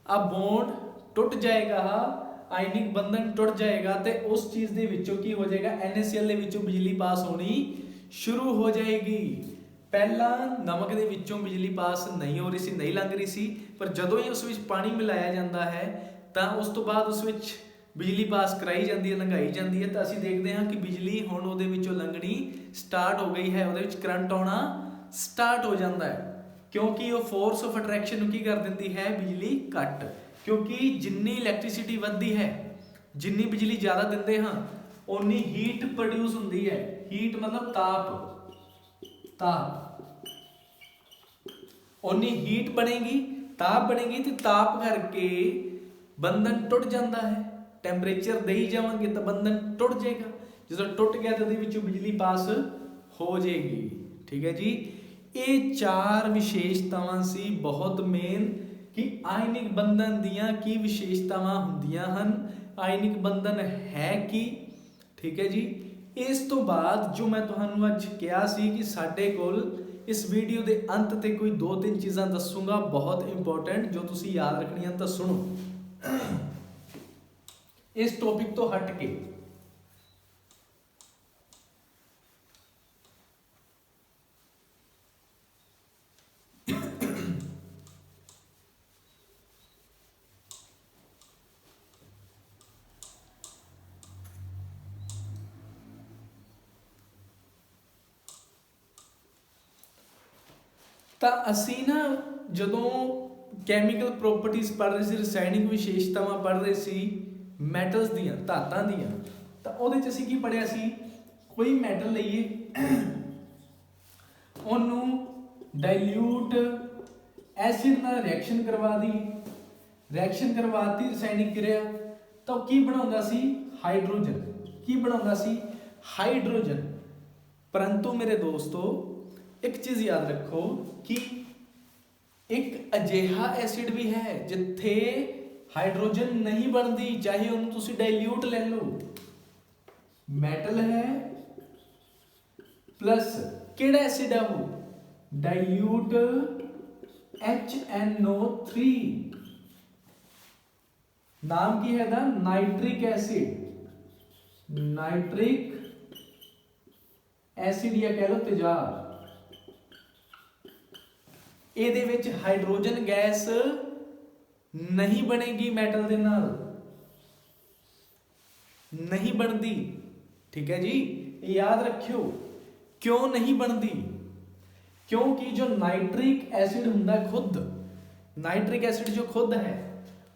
ਆ ਬੌਂਡ ਟੁੱਟ ਜਾਏਗਾ, ਆਇਨਿਕ ਬੰਧਨ ਟੁੱਟ ਜਾਏਗਾ, ਤੇ ਉਸ ਚੀਜ਼ ਦੇ ਵਿੱਚੋਂ ਕੀ ਹੋ ਜਾਏਗਾ? NaCl ਦੇ ਵਿੱਚੋਂ ਬਿਜਲੀ ਪਾਸ ਹੋਣੀ ਸ਼ੁਰੂ ਹੋ ਜਾਏਗੀ। ਪਹਿਲਾਂ ਨਮਕ ਦੇ ਵਿੱਚੋਂ ਬਿਜਲੀ ਪਾਸ ਨਹੀਂ ਹੋ ਰਹੀ ਸੀ, ਨਹੀਂ ਲੰਘ ਰਹੀ ਸੀ, ਪਰ ਜਦੋਂ ਹੀ ਉਸ ਵਿੱਚ ਪਾਣੀ ਮਿਲਾਇਆ ਜਾਂਦਾ ਹੈ ਤਾਂ ਉਸ ਤੋਂ ਬਾਅਦ ਉਸ ਵਿੱਚ ਬਿਜਲੀ ਪਾਸ ਕਰਾਈ ਜਾਂਦੀ ਹੈ, ਲੰਘਾਈ ਜਾਂਦੀ ਹੈ, ਤਾਂ ਅਸੀਂ ਦੇਖਦੇ ਹਾਂ ਕਿ ਬਿਜਲੀ ਹੁਣ ਉਹਦੇ ਵਿੱਚੋਂ ਲੰਘਣੀ ਸਟਾਰਟ ਹੋ ਗਈ ਹੈ, ਉਹਦੇ ਵਿੱਚ ਕਰੰਟ ਆਉਣਾ ਸਟਾਰਟ ਹੋ ਜਾਂਦਾ ਹੈ, ਕਿਉਂਕਿ ਉਹ ਫੋਰਸ ਆਫ ਅਟਰੈਕਸ਼ਨ ਨੂੰ ਕੀ ਕਰ ਦਿੰਦੀ ਹੈ? ਬਿਜਲੀ ਘੱਟ। ਕਿਉਂਕਿ ਜਿੰਨੀ ਇਲੈਕਟ੍ਰਿਸਿਟੀ ਵੱਧਦੀ ਹੈ, ਜਿੰਨੀ ਬਿਜਲੀ ਜ਼ਿਆਦਾ ਦਿੰਦੇ ਹਾਂ, ਉਨੀ ਹੀਟ ਪ੍ਰੋਡਿਊਸ ਹੁੰਦੀ ਹੈ। ਹੀਟ ਮਤਲਬ ਤਾਪ। ताप, उन्नी हीट बनेगी, ताप बनेगी, तो ताप करके बंधन टुट जाता है। टैंपरेचर दे ही जावांगे तो बंधन टुट जाएगा, जो टुट गया तो बिजली पास हो जाएगी। ठीक है जी, ये चार विशेषतावां सी बहुत मेन कि आयनिक बंधन दियां की विशेषतावां हुंदियां हन, आयनिक बंधन है की। ठीक है जी, इस तो बाद जो मैं तुहानू अज कहा सी कि साडे कोल इस वीडियो के अंत ते कोई 2-3 चीज़ां दसूंगा बहुत इंपॉर्टेंट, जो तुसी याद रखनियां तो सुनो इस टॉपिक तो हट के। ਤਾਂ ਅਸੀਂ ਨਾ ਜਦੋਂ ਕੈਮੀਕਲ ਪ੍ਰੋਪਰਟੀਜ਼ ਪੜ੍ਹ ਰਹੇ ਸੀ, ਰਸਾਇਣਿਕ ਵਿਸ਼ੇਸ਼ਤਾਵਾਂ ਪੜ੍ਹ ਰਹੇ ਸੀ ਮੈਟਲਸ ਦੀਆਂ, ਧਾਤਾਂ ਦੀਆਂ, ਤਾਂ ਉਹਦੇ 'ਚ ਅਸੀਂ ਕੀ ਪੜ੍ਹਿਆ ਸੀ, ਕੋਈ ਮੈਟਲ ਲਈਏ, ਉਹਨੂੰ ਡਾਇਲਿਊਟ ਐਸਿਡ ਨਾਲ ਰਿਐਕਸ਼ਨ ਕਰਵਾ ਦੀ, ਰਿਐਕਸ਼ਨ ਕਰਵਾਤੀ ਰਸਾਇਣਿਕ ਕਿਰਿਆ, ਤਾਂ ਉਹ ਕੀ ਬਣਾਉਂਦਾ ਸੀ, ਹਾਈਡਰੋਜਨ। ਕੀ ਬਣਾਉਂਦਾ ਸੀ, ਹਾਈਡਰੋਜਨ। परंतु मेरे दोस्तों एक चीज़ याद रखो कि एक अजिहा एसिड भी है जिथे हाइड्रोजन नहीं बनती, चाहे उन्होंने तुसी डाइल्यूट ले लो, मेटल है प्लस केड़ा एसिड है वो, डाइल्यूट HNO3, नाम की है दा नाइट्रिक एसिड, नाइट्रिक एसिड या कह लो तेजाब। ਇਹਦੇ ਵਿੱਚ हाइड्रोजन गैस नहीं बनेगी, मेटल ਦੇ ਨਾਲ नहीं बनती। ठीक है जी, याद रखियो क्यों नहीं बनती, क्योंकि जो नाइट्रिक एसिड हुंदा खुद, नाइट्रिक एसिड जो खुद है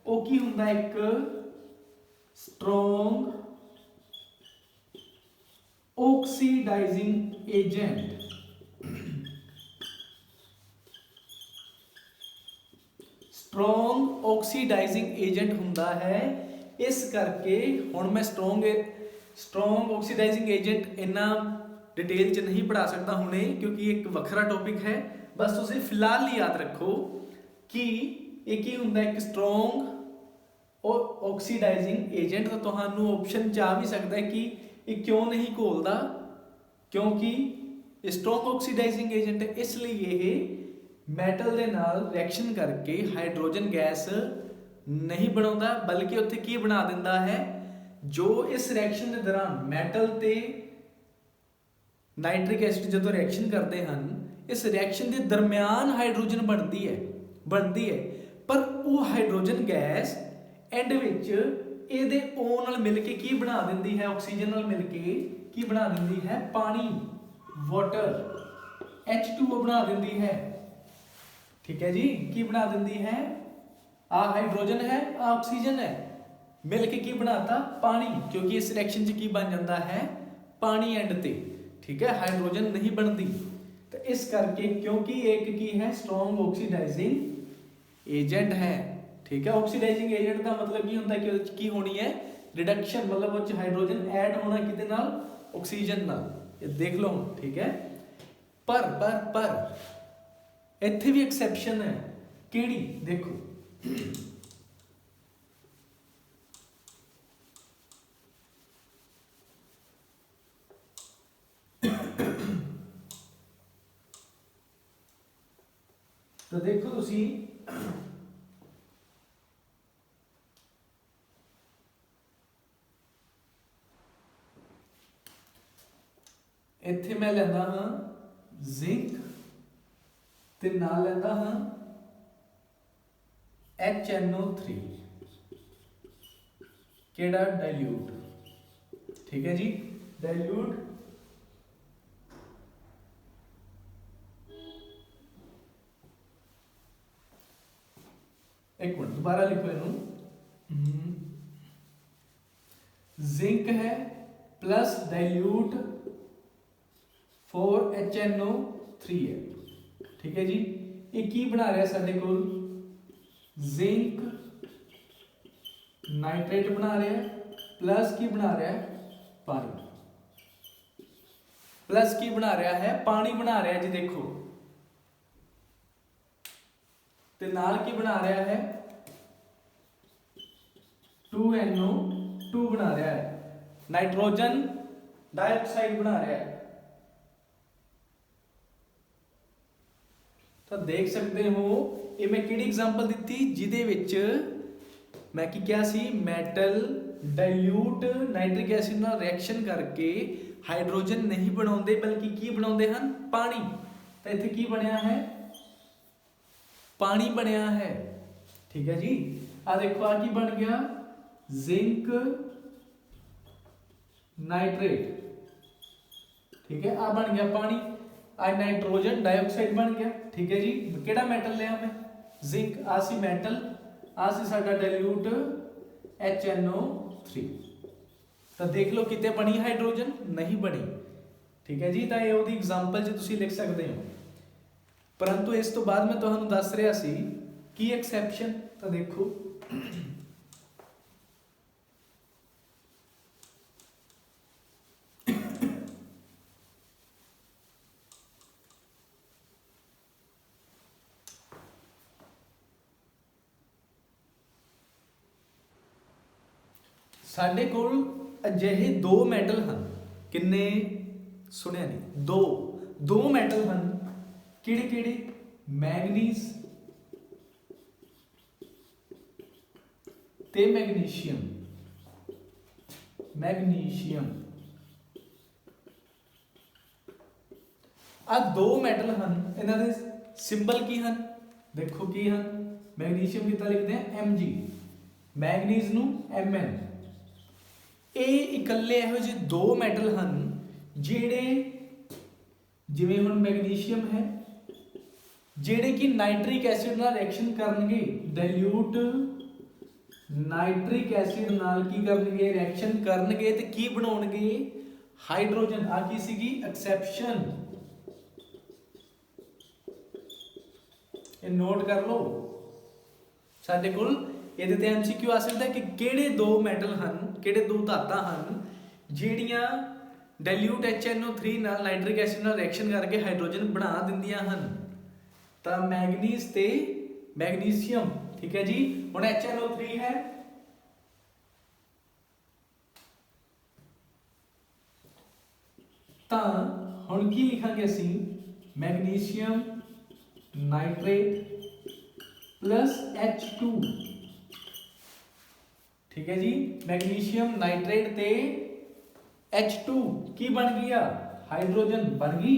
वो की हुंदा एक strong oxidising agent. Strong oxidising agent हुंदा है, इस करके हुण मैं स्ट्रॉन्ग ऑक्सीडाइजिंग एजेंट इन्ना डिटेल च नहीं पढ़ा सकता हुणे, क्योंकि एक वखरा टॉपिक है। बस तुसीं फिलहाल ही याद रखो कि ये की हुंदा एक स्ट्रॉन्ग और ऑक्सीडाइजिंग एजेंट। तो तुहानू ऑप्शन च आ भी सकता है कि ये क्यों नहीं घोलता, क्योंकि स्ट्रॉन्ग ऑक्सीडाइजिंग एजेंट है, इसलिए ये मैटल दे नाल रिएक्शन करके हाइड्रोजन गैस नहीं बनाता, बल्कि उत्थे की बना दिंदा है, जो इस रिएक्शन के दौरान मैटल ते नाइट्रिक एसिड जो रिएक्शन करते हैं, इस रिएक्शन के दरम्यान हाइड्रोजन बनती है, पर वो हाइड्रोजन गैस एंड विच ਇਹਦੇ O ਨਾਲ ਮਿਲ ਕੇ ਕੀ ਬਣਾ ਦਿੰਦੀ ਹੈ, ਆਕਸੀਜਨ ਨਾਲ ਮਿਲ ਕੇ ਕੀ ਬਣਾ ਦਿੰਦੀ ਹੈ, ਪਾਣੀ, ਵਾਟਰ, H2O ਬਣਾ ਦਿੰਦੀ ਹੈ। ठीक है जी, की बना दिंदी है, आ हाइड्रोजन है, आ ऑक्सीजन है, मिल के की बनाता, पानी, क्योंकि इस रिएक्शन च की बन जाता है, पानी एंड ते। ठीक है, हाइड्रोजन नहीं बनती, तो इस करके क्योंकि एक की है स्ट्रॉन्ग ऑक्सीडाइजिंग एजेंट है। ठीक है, ऑक्सीडाइजिंग एजेंट का मतलब की होता है कि होनी है रिडक्शन, मतलब वो हाइड्रोजन ऐड होना किते नाल, ऑक्सीजन नाल, ये देख लो। ठीक है, पर इत्थे भी एक्सेप्शन है, केड़ी देखो, तो देखो तुसी इत्थे मैं लैंदा हां जिंक ते नाल लैंदा हां HNO3, केड़ा डाइल्यूट। ठीक है जी, डाइल्यूट एक मिनट दोबारा लिखो इनू, जिंक है प्लस डाइल्यूट 4HNO3 3 है। ठीक है जी, ये की बना रहा साडे कोल जिंक नाइट्रेट बना रहा है, प्लस की बना रहा है पानी, प्लस की बना रहा है पानी बना रहा है जी देखो, ते नाल की बना रहा है 2NO2 बना रहा है, नाइट्रोजन डाइऑक्साइड बना रहा है। तो देख सकते हो ये मैं किहड़ी एग्जांपल दी जिहदे विच मैं की क्या सी मैटल डाइल्यूट नाइट्रिक एसिड नाल रिएक्शन करके हाइड्रोजन नहीं बनाते बल्कि की बनाते हैं पानी। तो इत्थे की बनया है पानी बनया है। ठीक है जी, आ देखो आ की बन गया जिंक नाइट्रेट। ठीक है, आ बन गया पानी, आ नाइट्रोजन डाइऑक्साइड बन गया। ठीक है जी, केड़ा मेटल लिया मैं जिंक, आ सी मेटल, आ सी साडा डाइल्यूट HNO3। तो देख लो कितने बनी हाइड्रोजन नहीं बनी। ठीक है जी, तो ये ओदी एग्जांपल जी तुसी लिख सकते हो। परंतु इस तो बाद मैं तुहानू दस रहा सी की एक्सेप्शन। तो देखो साडे कोल अजिहे दो मैटल हैं, किन्ने सुनिया नहीं, दो मैटल हैं, किहड़े किहड़े मैगनीज ते मैग्नीशियम। मैग्नीशियम आ दो मैटल हैं, इन्हां दे सिंबल की हैं देखो की हैं, मैग्नीशियम कितना लिखते हैं Mg, मैगनीज नू Mn। ये इकल्ले इहो ਜਿਹੇ दो मैटल हैं ਜਿਹੜੇ जिवें हुण मैग्नीशियम है ਜਿਹੜੇ कि नाइट्रिक एसिड नाल रिएक्शन करनगे, डाइल्यूट नाइट्रिक एसिड नाल की करनगे रिएक्शन करनगे ते की बनाउणगे हाइड्रोजन। आ की सीगी एक्सेप्शन, ये नोट कर लो। साडे कोल ਇਹਦੇ ਤੇ MCQ आ सकता है कि ਕਿਹੜੇ ਦੋ ਮੈਟਲ ਹਨ, ਕਿਹੜੇ ਦੋ ਧਾਤਾਂ ਹਨ ਜਿਹੜੀਆਂ ਡਾਇਲੂਟ HNO3 ਨਾਲ ਨਾਈਟ੍ਰਿਕ ਐਸਿਡ ਨਾਲ ਰਿਐਕਸ਼ਨ ਕਰਕੇ ਹਾਈਡਰੋਜਨ ਬਣਾ ਦਿੰਦੀਆਂ ਹਨ। ਤਾਂ ਮੈਗਨੀਜ਼ ਤੇ ਮੈਗਨੀਸ਼ੀਅਮ। ਠੀਕ ਹੈ ਜੀ, ਹੁਣ HNO3 ਹੈ, ਤਾਂ ਹੁਣ ਕੀ ਲਿਖਾਂਗੇ ਅਸੀਂ ਮੈਗਨੀਸ਼ੀਅਮ ਨਾਈਟ੍ਰੇਟ प्लस H2। ठीक है जी, मैग्नीशियम नाइट्रेट ते H2 की बन गया हाइड्रोजन बन गई,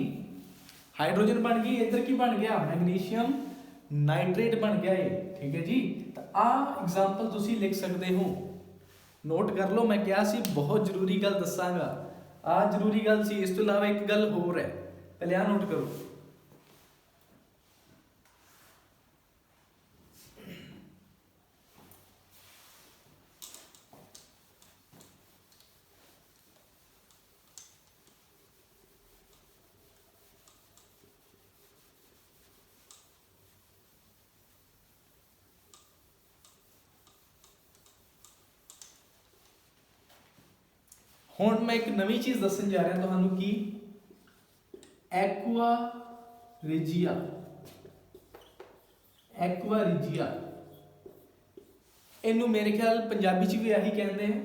हाइड्रोजन बन गई। इधर की बन गया मैग्नीशियम नाइट्रेट बन गया ये। ठीक है जी, तो आ एग्जांपल तुसी लिख सकते हो, नोट कर लो। मैं क्या सी बहुत जरूरी गल दसांगा, आ जरूरी गल सी। इस तो इलावा एक गल होर है, पहले आ नोट करो। ਹੁਣ मैं एक नवी चीज दसन जा रहा तुहानू की एक्वा रिजिया। एक्वा रिजिया इनू मेरे ख्याल पंजाबी च भी यही कहते हैं,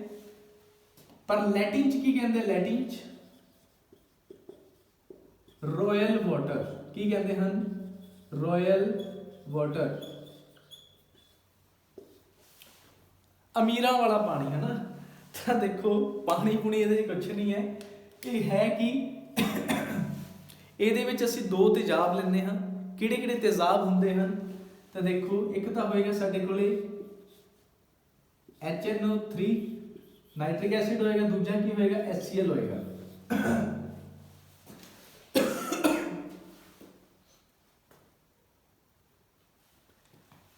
पर लैटिन च की कहते हैं, लैटिन च रॉयल वाटर की कहते हैं, रॉयल वाटर, अमीरा वाला पानी है ना। तो देखो पानी पुनी ये कुछ नहीं है, ये है कि ਇਹਦੇ ਵਿੱਚ ਅਸੀਂ ਦੋ ਤੇਜ਼ਾਬ ਲੈਂਦੇ ਹਾਂ। ਕਿਹੜੇ ਕਿਹੜੇ ਤੇਜ਼ਾਬ ਹੁੰਦੇ ਹਨ? ਤਾਂ ਦੇਖੋ ਇੱਕ ਤਾਂ ਹੋਏਗਾ ਸਾਡੇ ਕੋਲੇ HNO3 ਨਾਈਟ੍ਰਿਕ ਐਸਿਡ ਹੋਏਗਾ, ਦੂਜਾ ਕੀ ਹੋਏਗਾ HCl ਹੋਏਗਾ।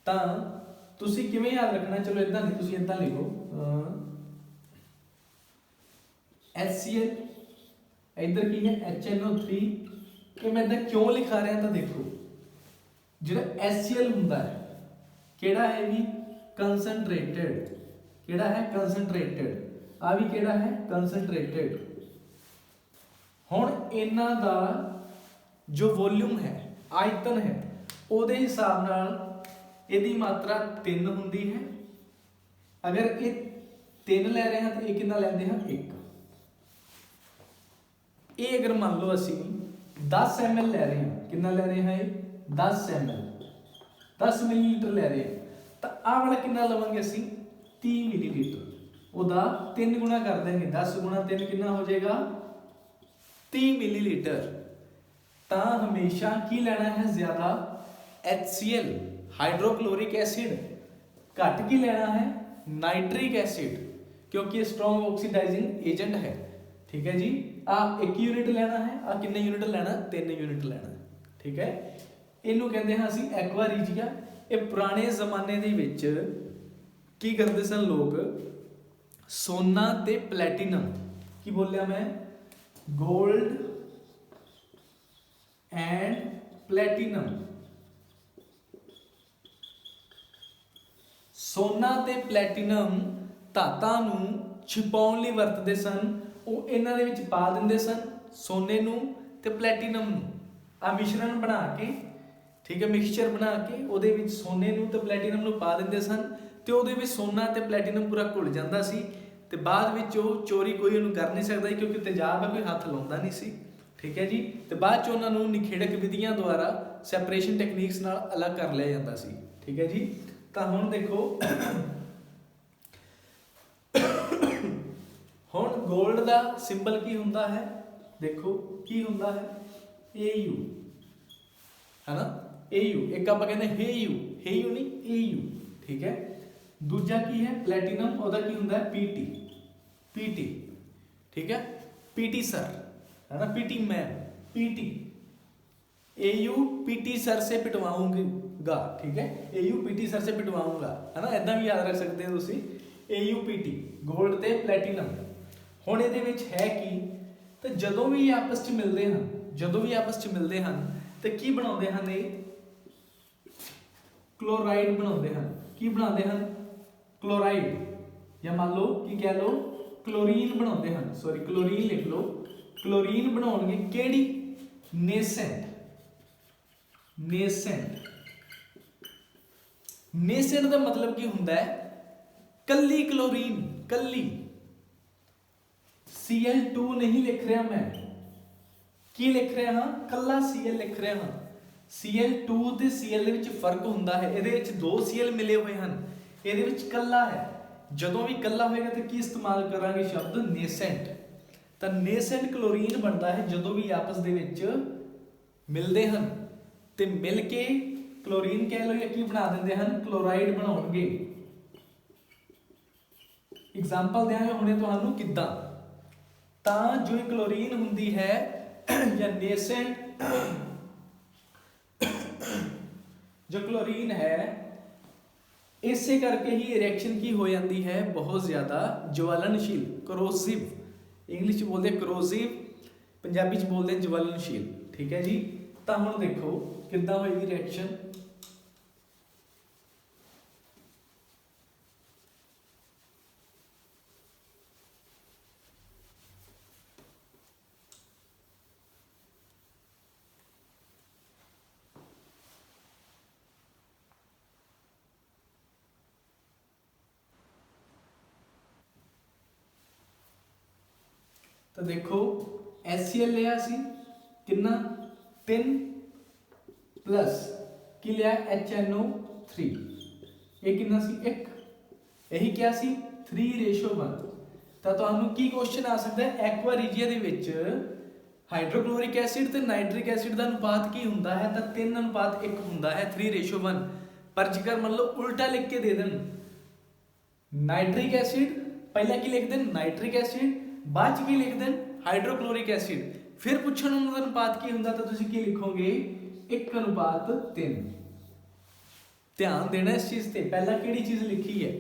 ਤਾਂ ਤੁਸੀਂ ਕਿਵੇਂ ਯਾਦ ਰੱਖਣਾ, ਚਲੋ ਇਦਾਂ ਨਹੀਂ, ਤੁਸੀਂ ਇਦਾਂ ਲਿਖੋ HCl, इधर की है HNO3 कि मैं इदां क्यों लिखा रहा, तो देखो जो HCl हुंदा है केड़ा है भी कंसनट्रेटेड, केड़ा है कंसनट्रेटेड, आ भी केड़ा है कंसनट्रेटेड। हुण इन्हां दा जो वॉल्यूम है आयतन है उहदे हिसाब नाल इहदी मात्रा 3 हुंदी है। अगर ये 3 लै रहे हैं तो ये कितना लैंदे हैं 1। ये अगर मान लो असी 10 ml लै रहे हैं, कितना लै रहे हैं 10 ml 10 मिलीलीटर लै रहे हैं, तो आ वाला कितना लवांगे असी 30 मिलीलीटर। उदा 3 गुणा कर देंगे, 10 गुणा 3 कितना हो जाएगा 30 मिलीलीटर। तो हमेशा की लेना है ज्यादा HCl हाइड्रोक्लोरिक एसिड, घट की लेना है नाइट्रिक एसिड, क्योंकि स्ट्रॉन्ग ऑक्सीडाइजिंग एजेंट है। ठीक है जी, आ 1 यूनिट लेना है, आ कितने यूनिट लेना 3 यूनिट लेना है। ठीक है, इनू कहते हैं असी एक्वा रीजिया। ये पुराने जमाने दे विच की करते सन लोग, सोना ते प्लैटिनम, की बोलिया मैं गोल्ड एंड प्लैटिनम, सोना ते प्लैटिनम धातां नूं छिपाउण लई वरतदे सन। ਉਹ ਇਹਨਾਂ ਦੇ ਵਿੱਚ ਪਾ ਦਿੰਦੇ ਸਨ ਸੋਨੇ ਨੂੰ ਤੇ ਪਲੈਟੀਨਮ ਨੂੰ, ਆ ਮਿਸ਼ਰਣ ਬਣਾ ਕੇ, ਠੀਕ ਹੈ, ਮਿਕਸਚਰ ਬਣਾ ਕੇ ਉਹਦੇ ਵਿੱਚ ਸੋਨੇ ਨੂੰ ਤੇ ਪਲੈਟੀਨਮ ਨੂੰ ਪਾ ਦਿੰਦੇ ਸਨ ਤੇ ਉਹਦੇ ਵਿੱਚ ਸੋਨਾ ਤੇ ਪਲੈਟੀਨਮ ਪੂਰਾ ਘੁਲ ਜਾਂਦਾ ਸੀ ਤੇ ਬਾਅਦ ਵਿੱਚ ਉਹ ਚੋਰੀ ਕੋਈ ਉਹਨੂੰ ਕਰ ਨਹੀਂ ਸਕਦਾ ਕਿਉਂਕਿ ਤੇਜ਼ਾਬ ਹੈ, ਕੋਈ ਹੱਥ ਲਾਉਂਦਾ ਨਹੀਂ ਸੀ। ਠੀਕ ਹੈ ਜੀ, ਤੇ ਬਾਅਦ ਚ ਉਹਨਾਂ ਨੂੰ ਨਿਖੇੜਕ ਵਿਧੀਆਂ ਦੁਆਰਾ ਸੈਪਰੇਸ਼ਨ ਟੈਕਨੀਕਸ ਨਾਲ ਅਲੱਗ ਕਰ ਲਿਆ ਜਾਂਦਾ ਸੀ। ਠੀਕ ਹੈ ਜੀ, ਤਾਂ ਹੁਣ ਦੇਖੋ ਹੁਣ गोल्ड का सिंबल की हुंदा है, देखो की हुंदा है AU, है ना AU, एक आप कहते हैं हेयू नहीं AU। ठीक है, दूजा की है प्लैटिनम, ओदा की हुंदा है PT। ठीक है, PT सर, है ना, PT ma'am, PT AU PT sir से पिटवाऊंगा। ठीक है, AU PT सर से पिटवाऊंगा, है ना, इदां भी याद रख सकते हो तुसी AU PT गोल्ड ते प्लैटिनम। ਹੁਣ ਇਹਦੇ ਵਿੱਚ ਹੈ ਕੀ, ਤੇ ਜਦੋਂ ਵੀ ਆਪਸ ਚ ਮਿਲਦੇ ਹਨ, ਤੇ ਕੀ ਬਣਾਉਂਦੇ ਹਨ, ਇਹ ਕਲੋਰਾਈਡ ਬਣਾਉਂਦੇ ਹਨ। ਕੀ ਬਣਾਉਂਦੇ ਹਨ, ਕਲੋਰਾਈਡ, ਜਾਂ ਮੰਨ ਲਓ ਕੀ ਕਹਿ ਲਓ ਕਲੋਰੀਨ ਬਣਾਉਂਦੇ ਹਨ, ਸੌਰੀ ਕਲੋਰੀਨ ਲਿਖ ਲਓ। ਕਲੋਰੀਨ ਬਣਾਉਣਗੇ ਕਿਹੜੀ, ਨੇਸੈਂਟ ਦਾ ਮਤਲਬ ਕੀ ਹੁੰਦਾ ਹੈ, ਕੱਲੀ ਕਲੋਰੀਨ, ਕੱਲੀ Cl2 नहीं लिख रहा मैं, की लिख रहा हाँ कला Cl लिख रहा हाँ। Cl2 ते Cl दे विच फर्क हुंदा है, इहदे विच 2 Cl मिले हुए हैं, इहदे विच कला है। जदों भी कला होएगा तो की इस्तेमाल करांगे शब्द नेसेंट। तो नेसेंट क्लोरीन बनता है जदों भी आपस दे विच मिलते हैं ते मिल के क्लोरीन कह लो या की बना देंगे हैं, क्लोराइड बनाउणगे। एग्जाम्पल देंगे हुणे तुहानूं किद्दां, ਤਾਂ जो क्लोरीन ਹੁੰਦੀ है या नेसेंट जो क्लोरीन है, इसे करके ही रिएक्शन की हो जाती है बहुत ज़्यादा ज्वलनशील, करोसिव, इंग्लिश च बोलते करोसिव, पंजाबी च बोलते ज्वलनशील। ठीक है जी, तो हुण देखो किद्दां होएगी रिएक्शन। तो देखो HCl लिया सी कितना 3 प्लस की लिया HNO3, ये कितना सी 1, यही क्या सी 3:1। तो तुहानू की क्वेश्चन आ सकता है, एक्वा रीजिया दे विच हाइड्रोक्लोरिक एसिड ते नाइट्रिक एसिड का अनुपात की हुंदा है, तो 3:1 हुंदा है 3:1। पर जेकर मान लो उल्टा लिख के दे देन, नाइट्रिक एसिड पहला की लिख देन नाइट्रिक एसिड, बाद की लिख दें हाइड्रोक्लोरिक एसिड, फिर पूछण उनका अनुपात की हुंदा, तो तुसीं की लिखोगे 1:3। ध्यान देना इस चीज से, पहला किहड़ी चीज लिखी है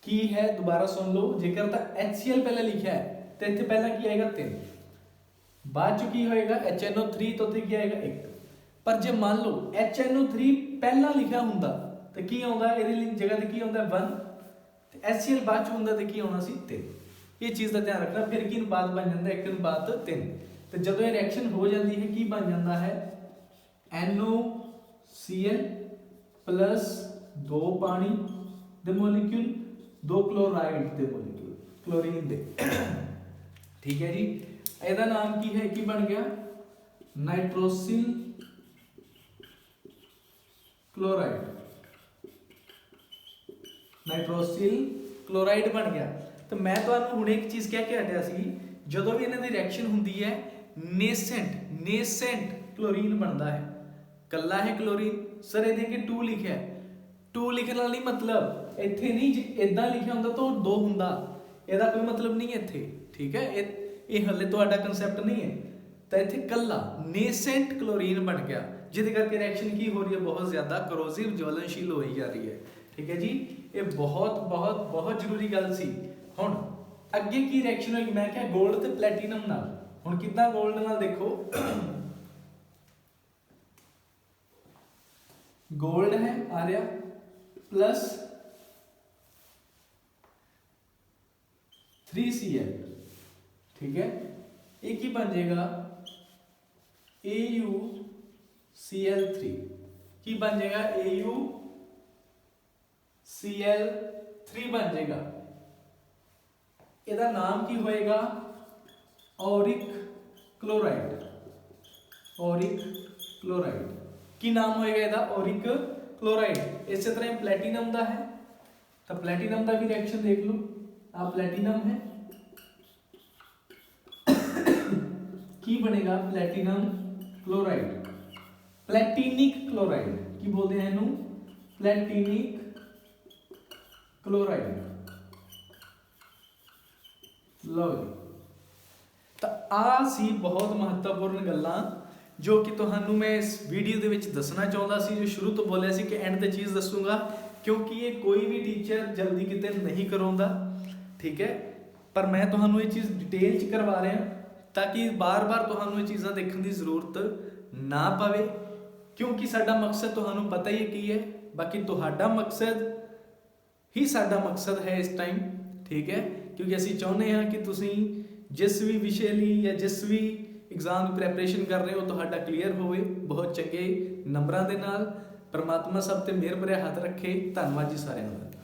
की है, दोबारा सुन लो, जेकर तो HCl पहले लिखा है तो इत्थे पहला की आएगा 3, ਬਾਅਦ ਚ ਕੀ ਹੋਏਗਾ HNO3 ਤੋਂ ਤੇ ਕੀ ਆਏਗਾ 1। ਪਰ ਜੇ ਮੰਨ ਲਓ HNO3 ਪਹਿਲਾਂ ਲਿਖਿਆ ਹੁੰਦਾ ਤੇ ਕੀ ਆਉਂਦਾ, ਇਹਦੀ ਜਗ੍ਹਾ ਤੇ ਕੀ ਆਉਂਦਾ 1, ਤੇ HCl ਬਾਅਦ ਚ ਹੁੰਦਾ ਤੇ ਕੀ ਆਉਣਾ ਸੀ 3। ਇਹ ਚੀਜ਼ ਦਾ ਧਿਆਨ ਰੱਖਣਾ। ਫਿਰ ਕੀ ਅਨੁਪਾਤ ਬਣ ਜਾਂਦਾ 1:3। ਤੇ ਜਦੋਂ ਇਹ ਰਿਐਕਸ਼ਨ ਹੋ ਜਾਂਦੀ ਹੈ ਕੀ ਬਣ ਜਾਂਦਾ ਹੈ NOCl plus 2 ਪਾਣੀ ਦੇ ਮੋਲੀਕਿਊਲ, 2 ਕਲੋਰਾਈਡ ਦੇ ਮੋਲੀਕਿਊਲ, ਕਲੋਰੀਨ ਦੇ। ਠੀਕ ਹੈ ਜੀ, ਇਹਦਾ ਨਾਮ ਕੀ ਹੈ, ਕੀ ਬਣ ਗਿਆ ਨਾਈਟ੍ਰੋਸਿਲ ਕਲੋਰਾਈਡ, ਨਾਈਟ੍ਰੋਸਿਲ ਕਲੋਰਾਈਡ ਬਣ ਗਿਆ। ਤਾਂ ਮੈਂ ਤੁਹਾਨੂੰ ਹੁਣ ਇੱਕ ਚੀਜ਼ ਕਹਿ ਕੇ ਹਟਿਆ ਸੀ, ਜਦੋਂ ਵੀ ਇਹਨਾਂ ਦੀ ਰਿਐਕਸ਼ਨ ਹੁੰਦੀ ਹੈ ਨੇਸੈਂਟ ਕਲੋਰੀਨ ਬਣਦਾ ਹੈ, ਕੱਲਾ ਹੈ ਕਲੋਰੀਨ। ਸਰ ਇਹਦੇ ਕਿ 2 ਲਿਖਿਆ, 2 ਲਿਖਣ ਨਾਲ ਨਹੀਂ ਮਤਲਬ, ਇੱਥੇ ਨਹੀਂ ਜੇ ਇਦਾਂ ਲਿਖਿਆ ਹੁੰਦਾ ਤਾਂ ਉਹ 2 ਹੁੰਦਾ, ਇਹਦਾ ਕੋਈ ਮਤਲਬ ਨਹੀਂ ਇੱਥੇ। ਠੀਕ ਹੈ, ਇਹ ਹਲੇ ਤੁਹਾਡਾ ਕਨਸੈਪਟ ਨਹੀਂ ਹੈ। ਤਾਂ ਇੱਥੇ ਕੱਲਾ ਨੇਸੈਂਟ ਕਲੋਰੀਨ ਬਣ ਗਿਆ, ਜਿਹਦੇ ਕਰਕੇ ਰਿਐਕਸ਼ਨ ਕੀ ਹੋ ਰਹੀ ਹੈ, ਬਹੁਤ ਜ਼ਿਆਦਾ ਕਰੋਸਿਵ ਜਵਲਨਸ਼ੀਲ ਹੋਈ ਜਾ ਰਹੀ ਹੈ। ਠੀਕ ਹੈ ਜੀ, ਇਹ ਬਹੁਤ ਬਹੁਤ ਬਹੁਤ ਜ਼ਰੂਰੀ ਗੱਲ ਸੀ। ਹੁਣ ਅੱਗੇ ਕੀ ਰਿਐਕਸ਼ਨ ਹੋਏਗੀ, ਮੈਂ ਕਿਹਾ 골ਡ ਤੇ ਪਲੈਟੀਨਮ ਨਾਲ। ਹੁਣ ਕਿੱਦਾਂ 골ਡ ਨਾਲ, ਦੇਖੋ 골ਡ ਹੈ ਆ ਰਿਹਾ ਪਲੱਸ 3Cl। ਠੀਕ ਹੈ, ਇਹ ਕੀ ਬਣ ਜਾਏਗਾ AuCl3। ਕੀ ਬਣ ਜਾਏਗਾ AuCl3 ਬਣ ਜਾਏਗਾ। ਇਹਦਾ ਨਾਮ ਕੀ ਹੋਏਗਾ ਔਰਿਕ ਕਲੋਰਾਈਡ, ਔਰਿਕ ਕਲੋਰਾਈਡ। ਕੀ ਨਾਮ ਹੋਏਗਾ ਇਹਦਾ ਔਰਿਕ ਕਲੋਰਾਈਡ। ਇਸੇ ਤਰ੍ਹਾਂ ਪਲੈਟੀਨਮ ਦਾ ਹੈ, ਤਾਂ ਪਲੈਟੀਨਮ ਦਾ ਵੀ ਰਿਐਕਸ਼ਨ ਦੇਖ ਲਓ, ਆ ਪਲੈਟੀਨਮ ਹੈ, ਕੀ ਬਣੇਗਾ ਪਲੈਟੀਨਮ ਕਲੋਰਾਈਡ, ਪਲੈਟੀਨਿਕ ਕਲੋਰਾਈਡ। ਕੀ ਬੋਲਦੇ हैं ਇਹਨੂੰ, ਪਲੈਟੀਨਿਕ ਕਲੋਰਾਈਡ। ਲਓ ਜੀ, ਤਾਂ ਆ ਸੀ ਬਹੁਤ ਮਹੱਤਵਪੂਰਨ ਗੱਲਾਂ ਜੋ ਕਿ ਤੁਹਾਨੂੰ ਮੈਂ ਇਸ ਵੀਡੀਓ ਦੇ ਵਿੱਚ ਦੱਸਣਾ ਚਾਹੁੰਦਾ ਸੀ, ਜੋ ਸ਼ੁਰੂ ਤੋਂ ਬੋਲਿਆ ਸੀ ਕਿ ਐਂਡ ਤੇ ਚੀਜ਼ ਦੱਸੂਗਾ, ਕਿਉਂਕਿ ਇਹ ਕੋਈ ਵੀ ਟੀਚਰ ਜਲਦੀ ਕਿਤੇ ਨਹੀਂ ਕਰਾਉਂਦਾ। ਠੀਕ ਹੈ, ਪਰ ਮੈਂ ਤੁਹਾਨੂੰ ਇਹ ਚੀਜ਼ ਡਿਟੇਲ 'ਚ ਕਰਵਾ ਰਿਹਾ ਤਾਂ ਕਿ ਬਾਰ-ਬਾਰ ਤੁਹਾਨੂੰ ਇਹ ਚੀਜ਼ਾਂ ਦੇਖਣ ਦੀ ਜ਼ਰੂਰਤ ਨਾ ਪਵੇ, ਕਿਉਂਕਿ ਸਾਡਾ ਮਕਸਦ ਤੁਹਾਨੂੰ ਪਤਾ ਹੀ ਕੀ ਹੈ। ਬਾਕੀ ਤੁਹਾਡਾ ਮਕਸਦ ਹੀ ਸਾਡਾ ਮਕਸਦ ਹੈ ਇਸ ਟਾਈਮ। ਠੀਕ ਹੈ, ਕਿਉਂਕਿ ਅਸੀਂ ਚਾਹੁੰਦੇ ਹਾਂ ਕਿ ਤੁਸੀਂ ਜਿਸ ਵੀ ਵਿਸ਼ੇ ਲਈ ਜਾਂ ਜਿਸ ਵੀ एग्जाम की प्रैपरेशन कर रहे हो ਤੁਹਾਡਾ क्लीयर ਹੋਵੇ ਬਹੁਤ ਚੰਗੇ ਨੰਬਰਾਂ ਦੇ ਨਾਲ। परमात्मा सब ते मेहर भरिया हथ रखे। धन्यवाद जी सारिਆਂ ਦਾ।